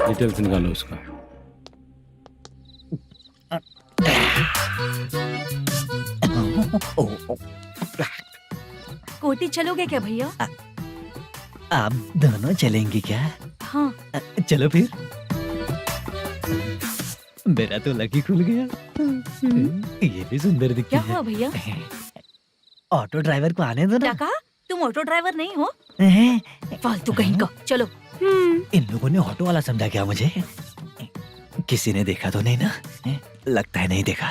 डिटेल्स निकालो उसका। कोटी चलोगे क्या भैया? आप दोनों चलेंगे क्या? हाँ। चलो फिर। मेरा तो लकी खुल गया। ये भी सुंदर दिखती क्या है। हुआ भैया? ऑटो ड्राइवर को आने दो क्या ना। कहा? तुम ऑटो ड्राइवर नहीं हो? फालतू कहीं का। चलो। इन लोगों ने ऑटो वाला समझा क्या मुझे? किसी ने देखा तो नहीं ना? लगता है नहीं देखा।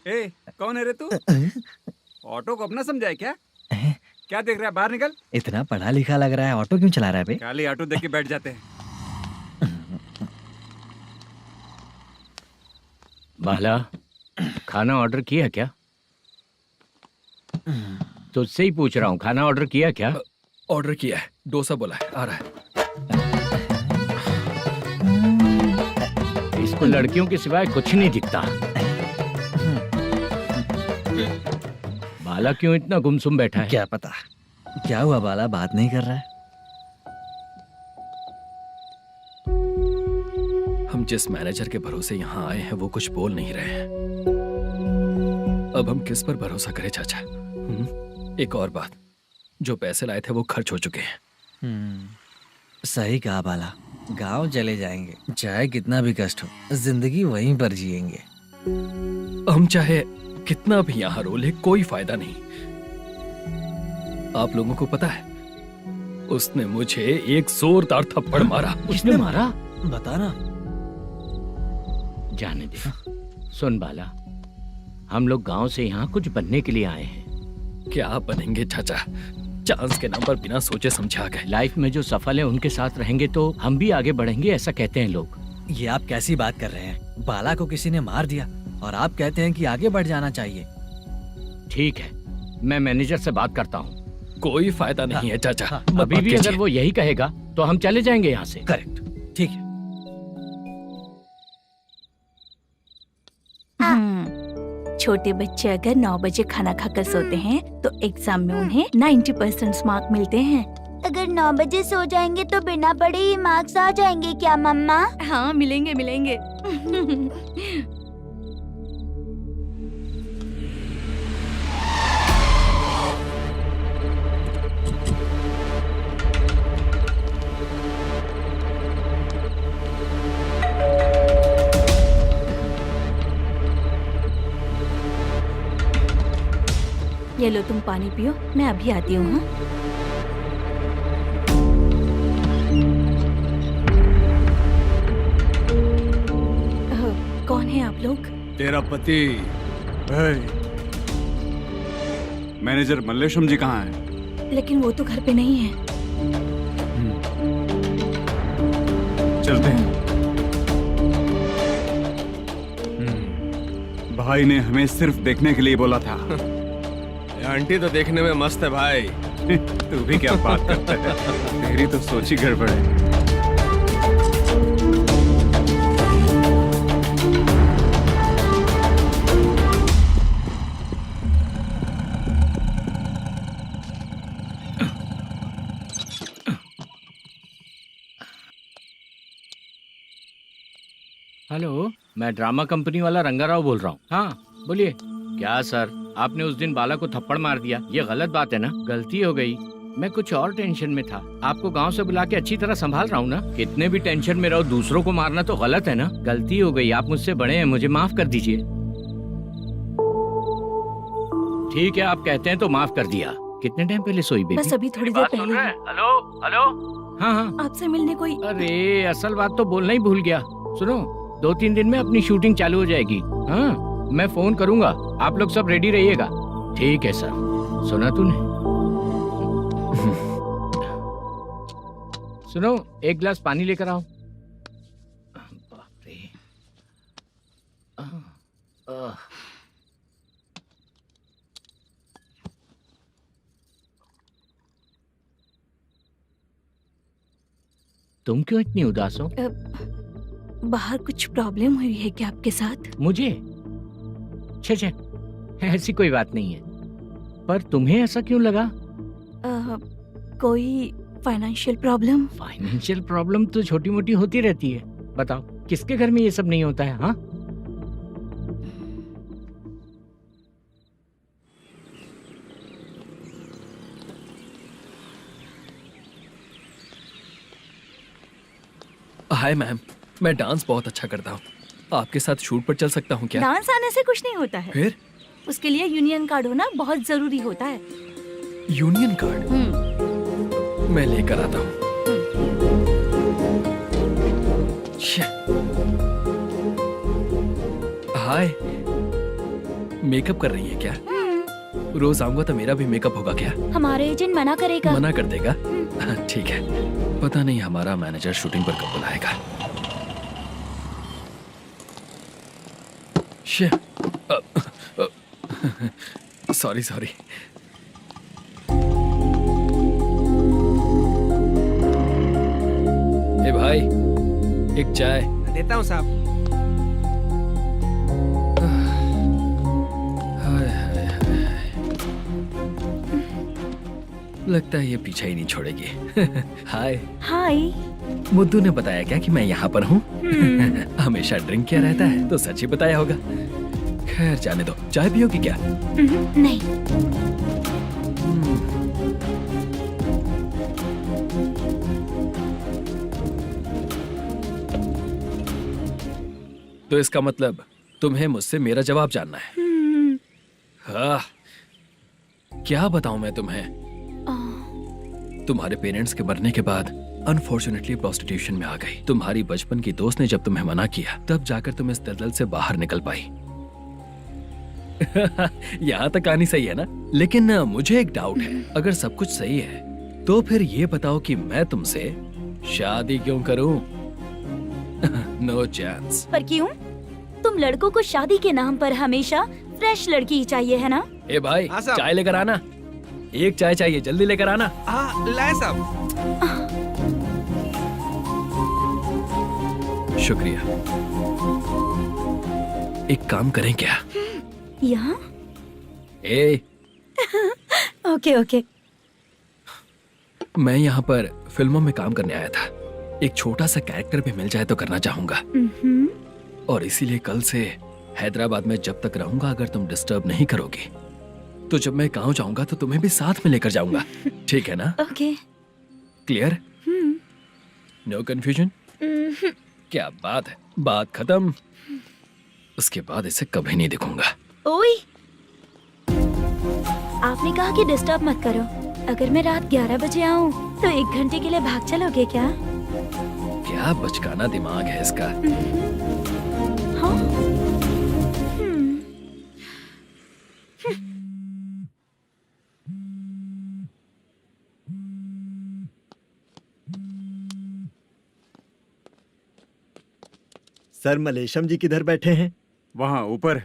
ए, कौन है रे तू? ऑटो को अपना समझा है क्या? क्या देख रहा है? बाहर निकल। इतना पढ़ा लिखा लग रहा है, ऑटो क्यों चला रहा है बे? खाली ऑटो देख के बैठ जाते हैं। बाला, खाना ऑर्डर किया क्या? तुझसे ही पूछ रहा हूँ, खाना ऑर्डर किया क्या? ऑर्डर किया है, डोसा बोला है, आ रहा है। इसको लड़कियों के सिवाय कुछ नहीं दिखता। बाला क्यों इतना गुमसुम बैठा है? क्या पता क्या हुआ, बाला बात नहीं कर रहा है। हम जिस मैनेजर के भरोसे यहाँ आए हैं वो कुछ बोल नहीं रहे हैं। अब हम किस पर भरोसा करें चाचा? एक और बात, जो पैसे लाए थे वो खर्च हो चुके हैं। सही कहा बाला, गांव चले जाएंगे, चाहे कितना भी कष्ट हो, जिंदगी वहीं पर जिएंगे। हम चाहे कितना भी यहाँ रो ले, कोई फायदा नहीं। आप लोगों को पता है, उसने मुझे एक जोरदार थप्पड़ मारा। उसने मारा? बता ना। जाने दे। सुन बाला, हम लोग गांव से यहाँ कुछ बनने के लिए आए हैं। क्या बनेंगे चाचा? चांस के नाम पर बिना सोचे समझे आ गए। लाइफ में जो सफल है उनके साथ रहेंगे तो हम भी आगे बढ़ेंगे, ऐसा कहते हैं लोग। ये आप कैसी बात कर रहे हैं? बाला को किसी ने मार दिया और आप कहते हैं कि आगे बढ़ जाना चाहिए। ठीक है, मैं मैनेजर से बात करता हूँ। कोई फायदा नहीं है चाचा। अभी भी अगर वो यही कहेगा तो हम चले जाएंगे यहाँ से। करेक्ट, ठीक है। छोटे बच्चे अगर 9 बजे खाना खाकर सोते हैं तो एग्जाम में उन्हें 90% मार्क मिलते हैं। अगर 9 बजे सो जाएंगे तो बिना पढ़े ही मार्क्स आ जाएंगे क्या मम्मा? हाँ, मिलेंगे मिलेंगे। ये लो, तुम पानी पियो, मैं अभी आती हूँ। हाँ? कौन है आप लोग? तेरा पति। मैनेजर मल्लेशम जी कहाँ हैं? लेकिन वो तो घर पे नहीं है। चलते हैं। भाई ने हमें सिर्फ देखने के लिए बोला था। आंटी तो देखने में मस्त है भाई। तू भी क्या बात करता है? तेरी तो सोच ही गड़बड़ है। हेलो, मैं ड्रामा कंपनी वाला रंगाराव बोल रहा हूँ। हाँ बोलिए। क्या सर, आपने उस दिन बाला को थप्पड़ मार दिया, ये गलत बात है ना? गलती हो गई, मैं कुछ और टेंशन में था। आपको गांव से बुला के अच्छी तरह संभाल रहा हूँ ना। कितने भी टेंशन में रहो, दूसरों को मारना तो गलत है ना। गलती हो गई, आप मुझसे बड़े हैं, मुझे माफ कर दीजिए। ठीक है, आप कहते हैं तो माफ कर दिया। कितने टाइम पहले सोई बेबी? बस अभी थोड़ी देर पहले। Hello hello. हाँ हाँ, आपसे मिलने कोई। अरे असल बात तो बोलना ही भूल गया। सुनो, 2-3 दिन में अपनी शूटिंग चालू हो जाएगी। हाँ, मैं फोन करूंगा, आप लोग सब रेडी रहिएगा। ठीक है सर। सुना तूने? सुनो, एक गिलास पानी लेकर आओ। बाप रे। तुम क्यों इतनी उदास हो? बाहर कुछ प्रॉब्लम हुई है क्या आपके साथ? मुझे? छे, ऐसी कोई बात नहीं है। पर तुम्हें ऐसा क्यों लगा? कोई फाइनेंशियल प्रॉब्लम? फाइनेंशियल प्रॉब्लम तो छोटी मोटी होती रहती है। बताओ, किसके घर में ये सब नहीं होता है? हाँ, हाय मैम, मैं डांस बहुत अच्छा करता हूँ। आपके साथ शूट पर चल सकता हूँ क्या? डांस आने से कुछ नहीं होता है। फिर? उसके लिए यूनियन कार्ड होना बहुत जरूरी होता है। Union card? मैं लेकर आता हूँ। हाय, मेकअप कर रही है क्या? रोज आऊंगा तो मेरा भी मेकअप होगा क्या? हमारे एजेंट मना करेगा। मना कर देगा? ठीक है, पता नहीं हमारा मैनेजर शूटिंग पर कब बुलाएगा। सॉरी। ए भाई, एक चाय। देता हूँ साहब। लगता है ये पीछा ही नहीं छोड़ेगी। हाय। हाय। मुद्दू ने बताया क्या कि मैं यहाँ पर हूँ? हमेशा ड्रिंक किया रहता है तो सच ही बताया होगा। खैर जाने दो, चाय पियोगी क्या? नहीं। तो इसका मतलब तुम्हें मुझसे मेरा जवाब जानना है? हाँ, क्या बताऊं मैं तुम्हें? तुम्हारे पेरेंट्स के मरने के बाद अनफॉर्चुनेटली प्रोस्टिट्यूशन में आ गई। तुम्हारी बचपन की दोस्त ने जब तुम्हें मना किया, तब जाकर तुम इस दलदल से बाहर निकल पाई। यहाँ तक कहानी सही है ना? लेकिन मुझे एक डाउट है। अगर सब कुछ सही है तो फिर ये बताओ कि मैं तुमसे शादी क्यों करूं? No chance. पर क्यों? तुम लड़कों को शादी के नाम पर हमेशा फ्रेश लड़की ही चाहिए, है ना? ए भाई, चाय लेकर आना। एक चाय चाहिए, जल्दी लेकर आना। हाँ, लाए साहब। शुक्रिया। एक काम करें क्या? यहाँ? ए, ओके। मैं यहाँ पर फिल्मों में काम करने आया था। एक छोटा सा कैरेक्टर भी मिल जाए तो करना चाहूंगा। और इसीलिए कल से हैदराबाद में जब तक रहूंगा, अगर तुम डिस्टर्ब नहीं करोगी तो जब मैं गांव जाऊंगा तो तुम्हें भी साथ में लेकर जाऊंगा। ठीक है ना? ओके। क्लियर? No confusion? क्या बात है, बात खत्म। उसके बाद इसे कभी नहीं दिखूंगा। ओए, आपने कहा कि डिस्टर्ब मत करो। अगर मैं रात 11 बजे आऊँ तो 1 घंटे के लिए भाग चलोगे क्या? क्या बचकाना दिमाग है इसका। हाँ? सर, मलेशम जी किधर बैठे हैं? वहाँ ऊपर।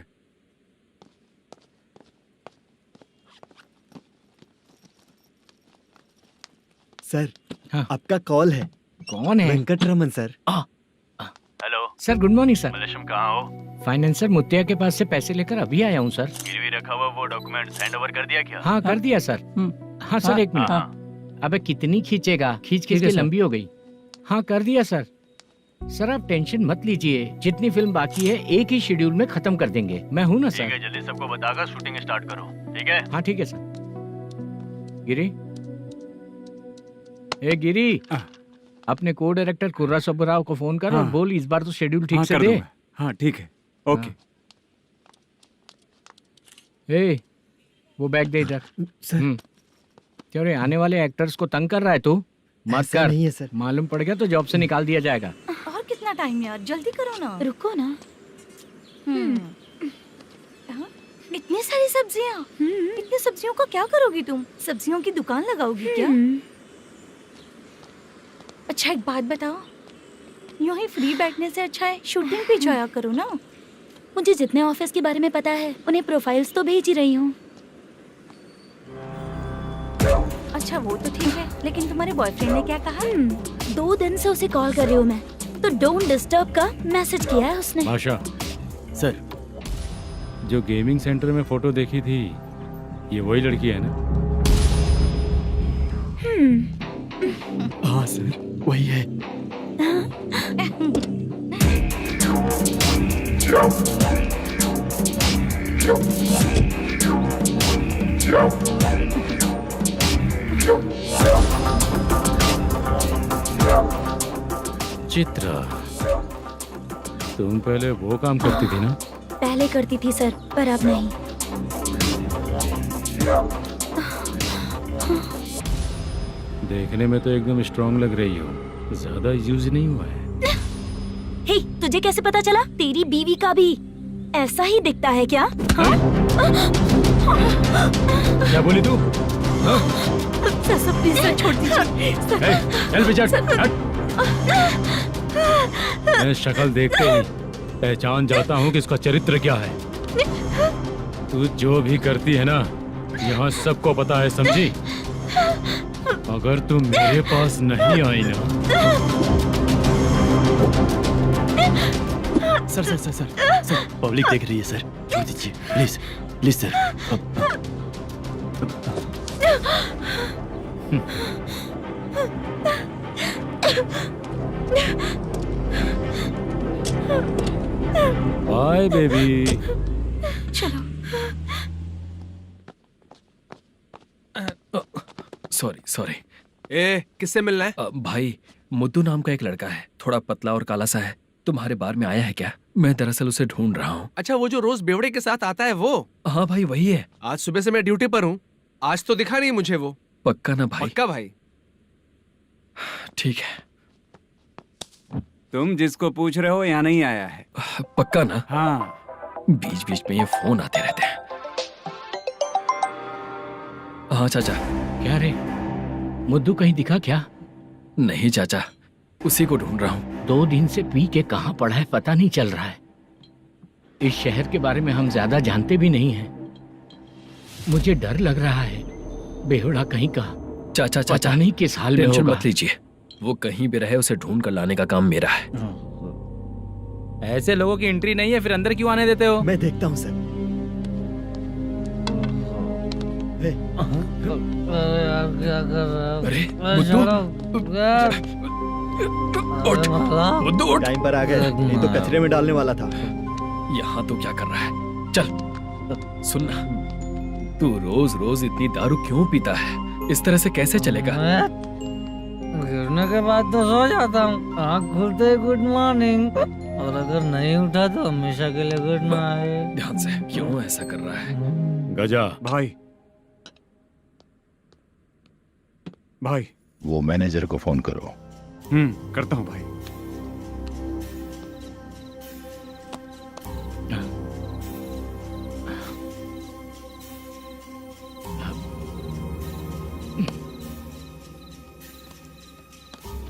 सर, हाँ। आपका कॉल है। कौन है? Venkataraman sir. Hello sir, good morning sir. Malesham, कहाँ हो? फाइनेंसर मुत्तिया के पास से पैसे लेकर अभी आया हूँ सर। गिरवी रखा हुआ वो डॉक्यूमेंट हैंड ओवर कर दिया क्या? हाँ, कर दिया सर। हाँ सर, 1 मिनट। अबे कितनी खींचेगा, खींच के लंबी हो गई। हाँ, कर दिया सर। सर आप टेंशन मत लीजिए, जितनी फिल्म बाकी है एक ही शेड्यूल में खत्म कर देंगे। मैं हूँ ना ठीक सर। है, जल्दी सबको बताकर शूटिंग स्टार्ट करो, ठीक है? हाँ ठीक है सर। गिरी, ए गिरी, अपने को डायरेक्टर कुर्रा सुब्बराव को फोन कर और बोल इस बार तो शेड्यूल ठीक से दे। हाँ ठीक है, ओके। ए, वो बैग दे इधर। क्यों रे, आने वाले एक्टर्स को तंग कर रहा है तू? मत कर। नहीं है सर। मालूम पड़ गया तो जॉब से निकाल दिया जाएगा। और कितना टाइम यार, जल्दी करो ना। रुको ना। हाँ? इतनी सारी सब्जियाँ, इतनी सब्जियों का क्या करोगी तुम? सब्जियों की दुकान लगाओगी क्या? अच्छा एक बात बताओ, यूं ही फ्री बैठने से अच्छा है शूटिंग पे जाया करो ना। मुझे जितने ऑफिस के बारे में पता है उन्हें प्रोफाइल्स तो भेज ही रही हूँ। अच्छा वो तो ठीक है, लेकिन तुम्हारे बॉयफ्रेंड ने क्या कहा? 2 दिन से उसे कॉल कर रही हूँ मैं, तो डोंट डिस्टर्ब का मैसेज किया है उसने। आशा सर, जो गेमिंग सेंटर में फोटो देखी थी, ये वही लड़की है ना? हाँ सर, वही है। चित्रा, तुम पहले वो काम करती थी ना? पहले करती थी सर, पर अब नहीं। देखने में तो एकदम स्ट्रांग लग रही हो, ज्यादा यूज नहीं हुआ है। हे, तुझे कैसे पता चला? तेरी बीवी का भी ऐसा ही दिखता है क्या? क्या बोली तू? सर प्लीज सर, छोड़ दीजिए। चल बेटा, मैं शक्ल देखते ही पहचान जाता हूँ कि इसका चरित्र क्या है। तू जो भी करती है ना, यहाँ सबको पता है, समझी? अगर तू मेरे पास नहीं आई ना। Sir sir sir sir sir, public देख रही है सर, छोड़ दीजिए please please sir. Bye baby. चलो। Sorry sorry. ए, किससे मिलना है? भाई, मुद्दू नाम का एक लड़का है, थोड़ा पतला और काला सा है। तुम्हारे बार में आया है क्या? मैं दरअसल उसे ढूंढ रहा हूँ। अच्छा, वो जो रोज बेवड़े के साथ आता है वो? हाँ भाई, वही है। आज सुबह से मैं ड्यूटी पर हूँ, आज तो दिखा नहीं मुझे वो। पक्का ना भाई? पक्का भाई। ठीक है। तुम जिसको पूछ रहे हो यहाँ नहीं आया है? पक्का ना? हाँ। बीच बीच में ये फोन आते रहते हैं। हाँ चाचा। क्या रे, मुद्दू कहीं दिखा क्या? नहीं चाचा, उसी को ढूंढ रहा हूँ। 2 दिन से पी के कहाँ पड़ा है पता नहीं चल रहा है। इस शहर के बारे में हम ज्यादा जानते भी नहीं हैं। मुझे डर लग रहा है, बेहुड़ा कहीं का। चाचा चाचा नहीं किस हाल में टेंशन होगा। मत लीजिए, वो कहीं भी रहे उसे ढूंढ कर लाने का काम मेरा है। ऐसे लोगों की एंट्री नहीं है, फिर अंदर क्यों आने देते हो? मैं देखता हूँ सर। अरे मुद्दू उठ। टाइम पर आ गए, नहीं तो कचरे में डालने वाला था। यहाँ तो क्या कर रहा है? चल सुनना, तू रोज रोज इतनी दारू क्यों पीता है? इस तरह से कैसे चलेगा? गिरने के बाद तो सो जाता हूँ, आँख खुलते ही गुड मॉर्निंग, और अगर नहीं उठा तो हमेशा के लिए गुड नाइट। ध्यान से, क्यों ऐसा कर रहा है? गजा भाई, भाई वो मैनेजर को फोन करो। करता हूँ भाई।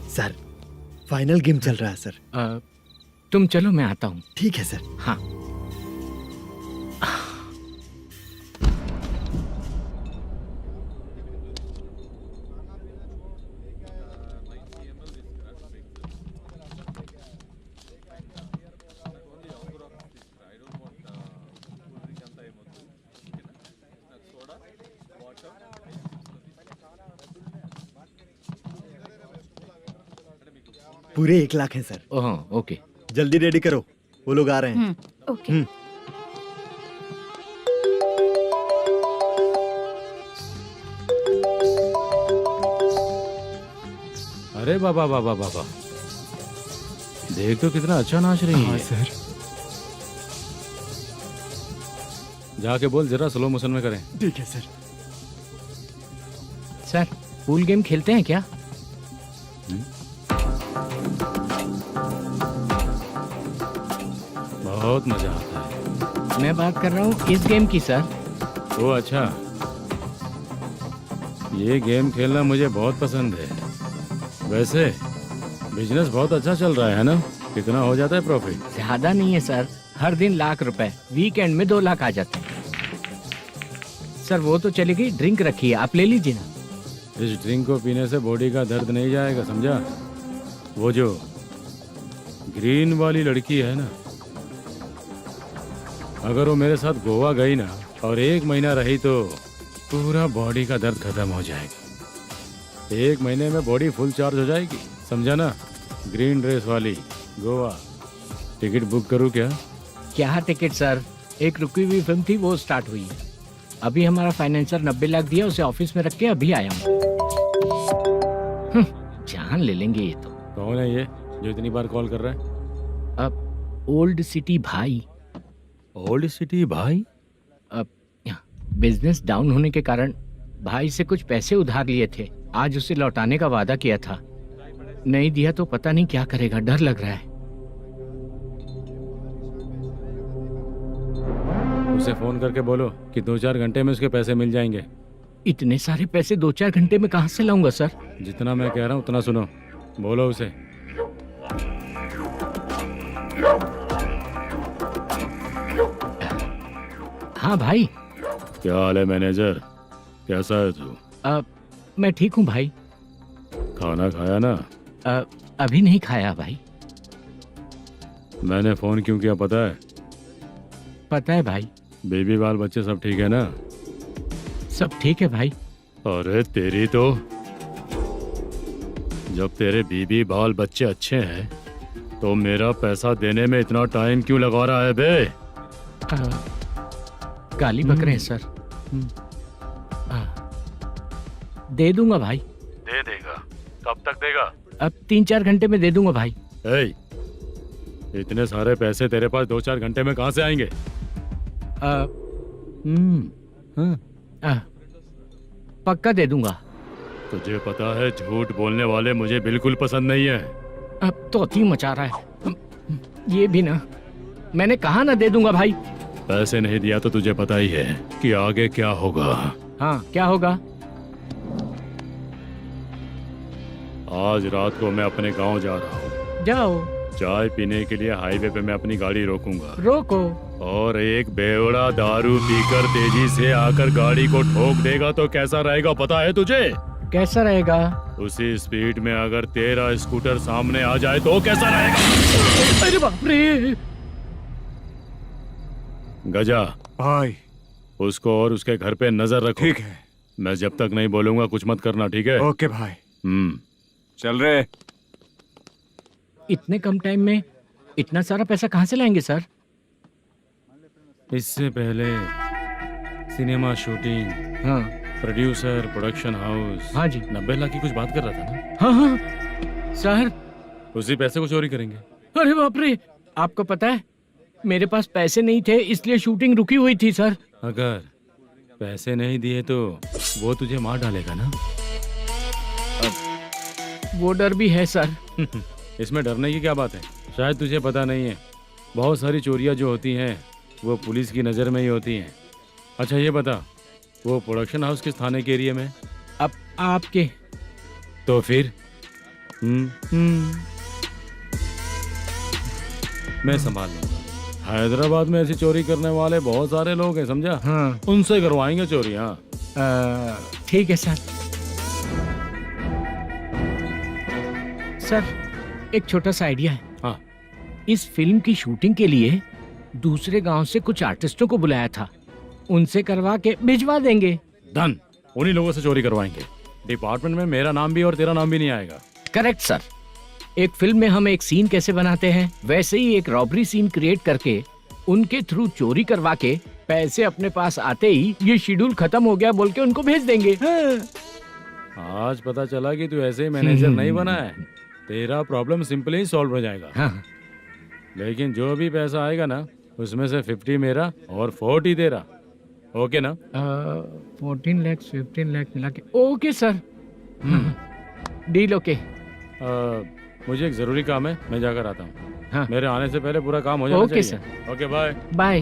सर, फाइनल गेम चल रहा है सर। तुम चलो, मैं आता हूँ। ठीक है सर। हाँ। पूरे 1 लाख है सर। Oh okay. जल्दी रेडी करो, वो लोग आ रहे हैं। ओके। अरे बाबा बाबा बाबा, देख तो कितना अच्छा नाच रही है। सर। जाके बोल जरा स्लो मोशन में करें। ठीक है सर। सर पूल गेम खेलते हैं क्या? बहुत मजा आता है। मैं बात कर रहा हूँ इस गेम की सर। ओ अच्छा, ये गेम खेलना मुझे बहुत पसंद है। वैसे बिजनेस बहुत अच्छा चल रहा है ना? कितना हो जाता है प्रॉफिट? ज्यादा नहीं है सर, हर दिन लाख रुपए, वीकेंड में 2 लाख आ जाते हैं। सर वो तो चलेगी, ड्रिंक रखी है, आप ले लीजिए ना। इस ड्रिंक को पीने से बॉडी का दर्द नहीं जाएगा, समझा? वो जो ग्रीन वाली लड़की है ना, अगर वो मेरे साथ गोवा गई ना और 1 महीना रही तो पूरा बॉडी का दर्द खत्म हो जाएगा। 1 महीने में बॉडी फुल चार्ज हो जाएगी, समझा ना? ग्रीन ड्रेस वाली गोवा। टिकट बुक करूं क्या? क्या टिकट सर, एक रुकी हुई फिल्म थी वो स्टार्ट हुई है। अभी हमारा फाइनेंसर 90 लाख दिया, उसे ऑफिस में रख के अभी आया हूँ। जान ले लेंगे ये तो। कौन है ये जो इतनी बार कॉल कर रहा है? अब ओल्ड सिटी भाई। ओल्ड सिटी भाई? अब बिजनेस डाउन होने के कारण भाई से कुछ पैसे उधार लिए थे, आज उसे लौटाने का वादा किया था। नहीं दिया तो पता नहीं क्या करेगा, डर लग रहा है। उसे फोन करके बोलो कि 2-4 घंटे में उसके पैसे मिल जाएंगे। इतने सारे पैसे 2-4 घंटे में कहाँ से लाऊंगा सर? जितना मैं कह रहा हूँ उतना सुनो, बोलो उसे। हाँ भाई। क्या हाल है मैनेजर, कैसा है तू? मैं ठीक हूँ भाई। खाना खाया ना? अभी नहीं खाया भाई। मैंने फोन क्यों किया पता है? पता है भाई। बेबी बाल बच्चे सब ठीक है ना? सब ठीक है भाई। अरे तेरी तो, जब तेरे बीबी बाल बच्चे अच्छे हैं तो मेरा पैसा देने में इतना टाइम क्यों लगा रहा है बे? गाली बक रहे हैं सर। दे दूंगा भाई। दे देगा? कब तक देगा? अब 3-4 घंटे में दे दूंगा भाई। इतने सारे पैसे तेरे पास 2-4 घंटे में कहाँ से आएंगे? पक्का दे दूंगा। तुझे पता है झूठ बोलने वाले मुझे बिल्कुल पसंद नहीं है। अब तोती मचा रहा है ये भी ना। मैंने कहा ना दे दूंगा भाई। पैसे नहीं दिया तो तुझे पता ही है कि आगे क्या होगा। हाँ क्या होगा? आज रात को मैं अपने गांव जा रहा हूँ। जाओ। चाय पीने के लिए हाईवे पे मैं अपनी गाड़ी रोकूंगा। रोको। और एक बेवड़ा दारू पीकर तेजी से आकर गाड़ी को ठोक देगा तो कैसा रहेगा पता है तुझे? कैसा रहेगा? उसी स्पीड में अगर तेरा स्कूटर सामने आ जाए तो कैसा रहेगा? अरे बाप रे। गजा भाई, उसको और उसके घर पे नजर रखो। ठीक है। मैं जब तक नहीं बोलूंगा कुछ मत करना, ठीक है? ओके भाई। चल रहे। इतने कम टाइम में इतना सारा पैसा कहाँ से लाएंगे सर? इससे पहले सिनेमा शूटिंग, हाँ, प्रोड्यूसर, प्रोडक्शन हाउस। हाँ जी। 90 लाख की कुछ बात कर रहा था ना? हाँ हाँ सर। उसी पैसे को चोरी करेंगे। अरे बाप रे, आपको पता है मेरे पास पैसे नहीं थे इसलिए शूटिंग रुकी हुई थी सर। अगर पैसे नहीं दिए तो वो तुझे मार डालेगा ना? वो डर भी है सर। इसमें डरने की क्या बात है? शायद तुझे पता नहीं है, बहुत सारी चोरियां जो होती हैं वो पुलिस की नज़र में ही होती हैं। अच्छा ये बता, वो प्रोडक्शन हाउस किस थाने के एरिया में? अब आपके। तो फिर मैं संभाल लूंगा। हैदराबाद में ऐसी चोरी करने वाले बहुत सारे लोग हैं, समझा? हाँ। उनसे करवाएंगे चोरी। हाँ ठीक है सर। सर एक छोटा सा आइडिया है। हाँ। इस फिल्म की शूटिंग के लिए दूसरे गांव से कुछ आर्टिस्टों को बुलाया था, उनसे करवा के भिजवा देंगे। डन। उन्हीं लोगों से चोरी करवाएंगे। डिपार्टमेंट में मेरा नाम भी और तेरा नाम भी नहीं आएगा। Correct sir. एक फिल्म में हम एक सीन कैसे बनाते हैं, वैसे ही एक रॉबरी सीन क्रिएट करके उनके थ्रू चोरी करवा के पैसे अपने पास आते ही ये शेड्यूल खत्म हो गया बोल के उनको भेज देंगे। आज पता चला कि तू ऐसे ही मैनेजर नहीं बना है। तेरा प्रॉब्लम सिंपली ही सॉल्व हो जाएगा। हाँ। लेकिन जो भी पैसा आएगा ना, उसमें से 50 मेरा और 40 तेरा। ओके ना? 14 लाख 15 लाख मिला के ओके सर। Deal okay. मुझे एक जरूरी काम है, मैं जाकर आता हूँ। हाँ। मेरे आने से पहले पूरा काम हो जाना ओके चाहिए। Sir. Okay bye bye.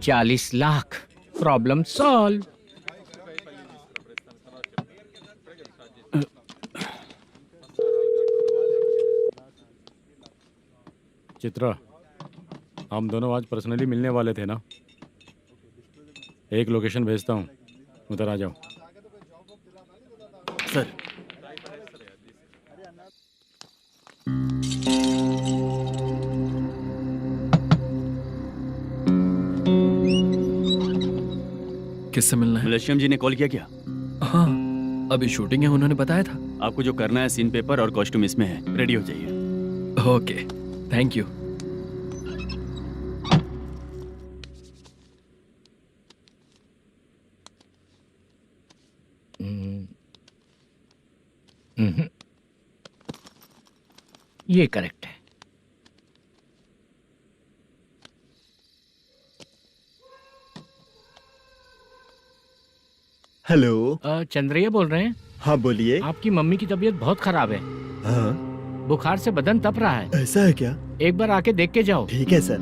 40 lakh problem solve. Chitra, हम दोनों आज पर्सनली मिलने वाले थे ना? एक लोकेशन भेजता हूँ, उधर आ जाओ। सर किससे मिलना है? मलेशियम जी ने कॉल किया क्या? हाँ, अभी शूटिंग है, उन्होंने बताया था। आपको जो करना है, सीन पेपर और कॉस्ट्यूम इसमें है, रेडी हो जाइए। Okay, thank you. ये करेक्ट है। हेलो। चंद्रैया बोल रहे हैं? हाँ बोलिए। आपकी मम्मी की तबीयत बहुत खराब है। हाँ। बुखार से बदन तप रहा है। ऐसा है क्या? एक बार आके देख के जाओ। ठीक है सर।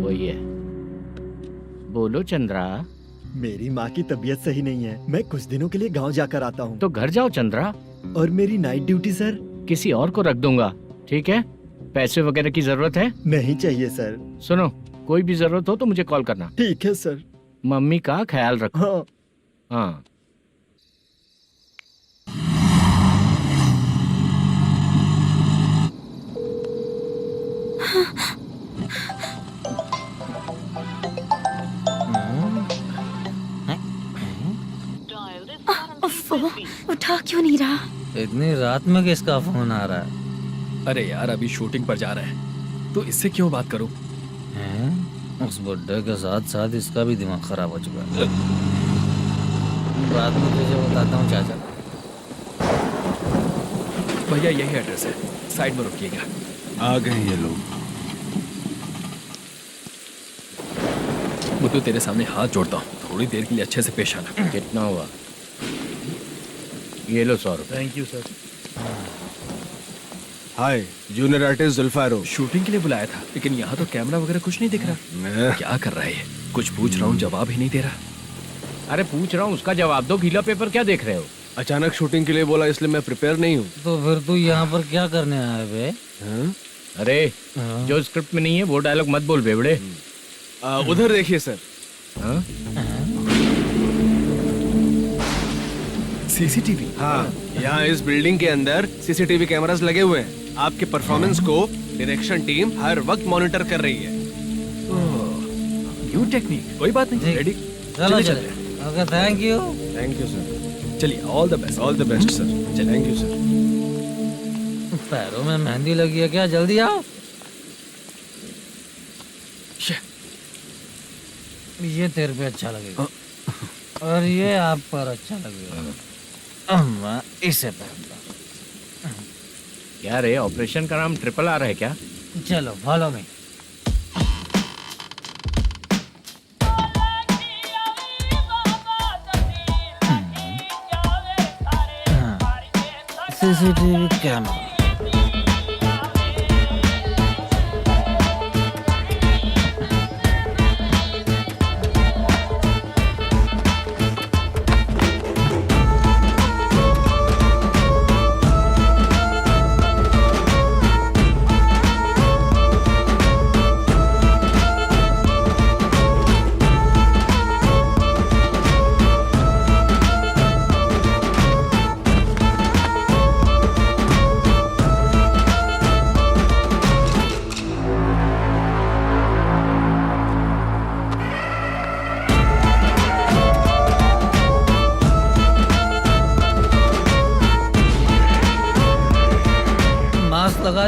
वही है। बोलो चंद्रा। मेरी माँ की तबीयत सही नहीं है, मैं कुछ दिनों के लिए गांव जाकर आता हूँ। तो घर जाओ चंद्रा। और मेरी नाइट ड्यूटी सर? किसी और को रख दूंगा, ठीक है? पैसे वगैरह की जरूरत है? नहीं चाहिए सर। सुनो, कोई भी जरूरत हो तो मुझे कॉल करना। ठीक है सर। मम्मी का ख्याल रखो। हाँ। हाँ। उठा क्यों नहीं रहा? इतनी रात में किसका फोन आ रहा है? अरे यार, अभी शूटिंग पर जा रहे हैं, तो इससे क्यों बात करूं? उस बुड्ढे के साथ साथ इसका भी दिमाग खराब हो चुका है। रात में तुझे बताता हूँ चाचा। भैया यही एड्रेस है, साइड में रुकिएगा। आ गए ये लोग। मुझे तेरे सामने हाथ जोड़ता हूँ, थोड़ी देर के लिए अच्छे से पेश आना। कितना हुआ? ये लो 100 रुपए। Thank you sir. Hi, junior artist Zulfar हो। शूटिंग के लिए बुलाया था, लेकिन यहाँ तो कैमरा वगैरह कुछ नहीं दिख रहा। क्या कर रहा है ये? कुछ पूछ रहा हूँ, जवाब ही नहीं दे रहा। अरे पूछ रहा हूँ, उसका जवाब दो। गीला पेपर क्या देख रहे हो? अचानक शूटिंग के लिए बोला, इसलिए मैं प्रिपेयर नहीं हूँ। तो फिर तू यहाँ पर क्या करने आया बे? अरे जो स्क्रिप्ट में नहीं है वो डायलॉग मत बोल बेवड़े। उधर देखिए सर। सीसीटीवी? हाँ, यहाँ इस बिल्डिंग के अंदर सीसीटीवी कैमरास लगे हुए हैं। आपके परफॉर्मेंस को डायरेक्शन टीम हर वक्त मॉनिटर कर रही है। न्यू टेक्निक, कोई बात नहीं। रेडी? चलो चले। Okay, thank you. Thank you sir. चलिए, all the best. All the best sir. Thank you sir. पैरों में मेहंदी लगी है क्या? जल्दी आओ। ये तेरे पे अच्छा लगेगा और ये आप पर अच्छा लगेगा। मैं इसे पहनता। क्या रे, ऑपरेशन का नाम ट्रिपल आर है क्या? चलो फॉलो मी। CCTV camera.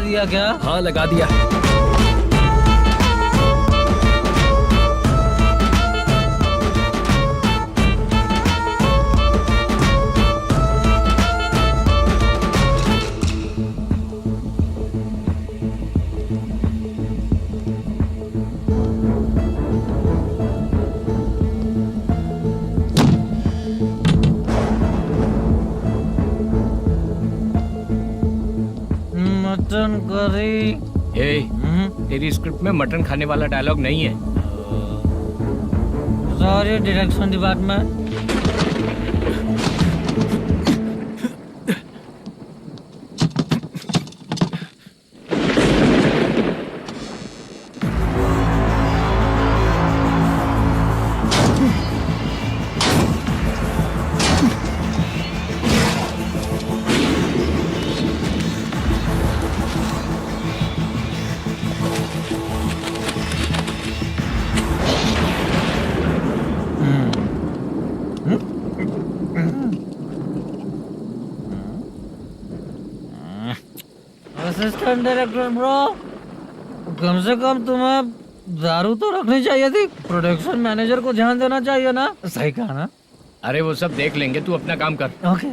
दिया क्या? हाँ लगा दिया। Mutton curry. तेरी स्क्रिप्ट में मटन खाने वाला डायलॉग नहीं है। Sorry direction department. Assistant director bro, कम से कम तुम्हें दारू तो रखनी चाहिए थी। प्रोडक्शन मैनेजर को ध्यान देना चाहिए ना। सही कहा ना? अरे वो सब देख लेंगे, तू अपना काम कर। ओके।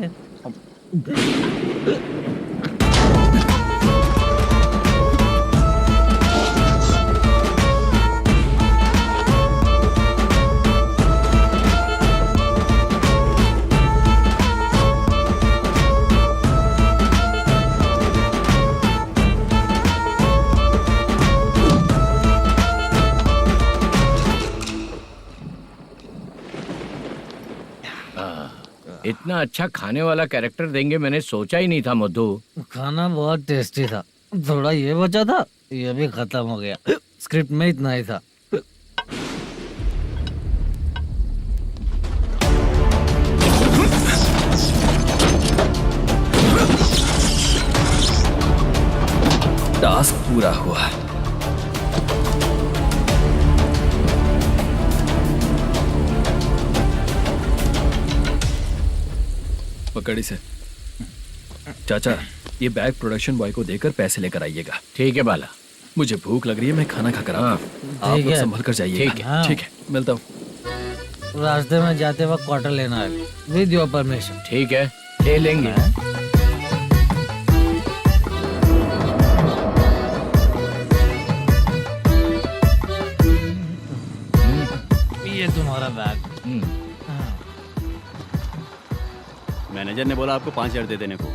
इतना अच्छा खाने वाला कैरेक्टर देंगे मैंने सोचा ही नहीं था मधु। खाना बहुत टेस्टी था। थोड़ा ये बचा था, ये भी खत्म हो गया। स्क्रिप्ट में इतना ही था। टास्क पूरा हुआ। पकड़ी से चाचा, ये बैग प्रोडक्शन बॉय को देकर पैसे लेकर आइएगा। ठीक है बाला। मुझे भूख लग रही है, मैं खाना खाकर आता हूँ। आप लोग संभल कर जाइए। ठीक है। ठीक है, मिलता हूँ। रास्ते में जाते वक्त क्वार्टर लेना है, विद योर परमिशन। ठीक है, ले लेंगे। ये तुम्हारा बैग। मैनेजर ने बोला आपको 5,000 दे देने को।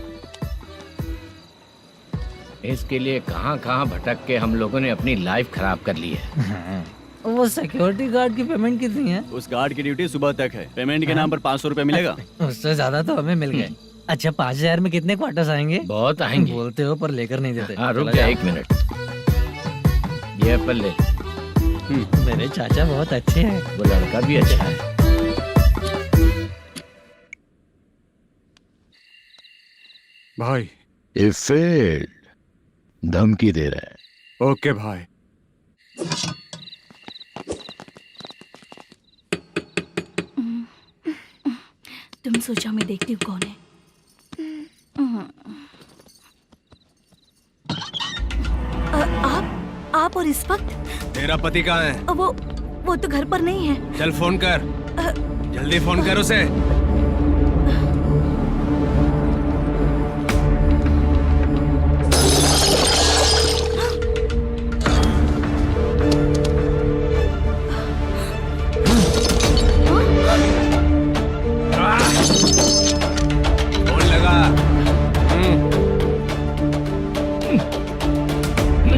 इसके लिए कहाँ कहाँ भटक के हम लोगों ने अपनी लाइफ खराब कर ली है। वो सिक्योरिटी गार्ड की पेमेंट कितनी है? उस गार्ड की ड्यूटी सुबह तक है। पेमेंट के नाम पर 500 रुपए मिलेगा। उससे ज्यादा तो हमें मिल गए। अच्छा 5,000 में कितने क्वार्टर्स आएंगे? बहुत आएंगे। बोलते हो पर लेकर नहीं देते। हाँ रुक जा 1 मिनट। ये एप्पल ले। मेरे चाचा बहुत अच्छे हैं। वो लड़का भी अच्छा है। भाई ये फेल्ड धमकी दे रहा है। ओके भाई। तुम सोचो मैं देखती हूँ कौन है। आप और इस वक्त? तेरा पति कहाँ है? वो तो घर पर नहीं है। चल फोन कर, जल्दी फोन कर उसे। फोन लगा।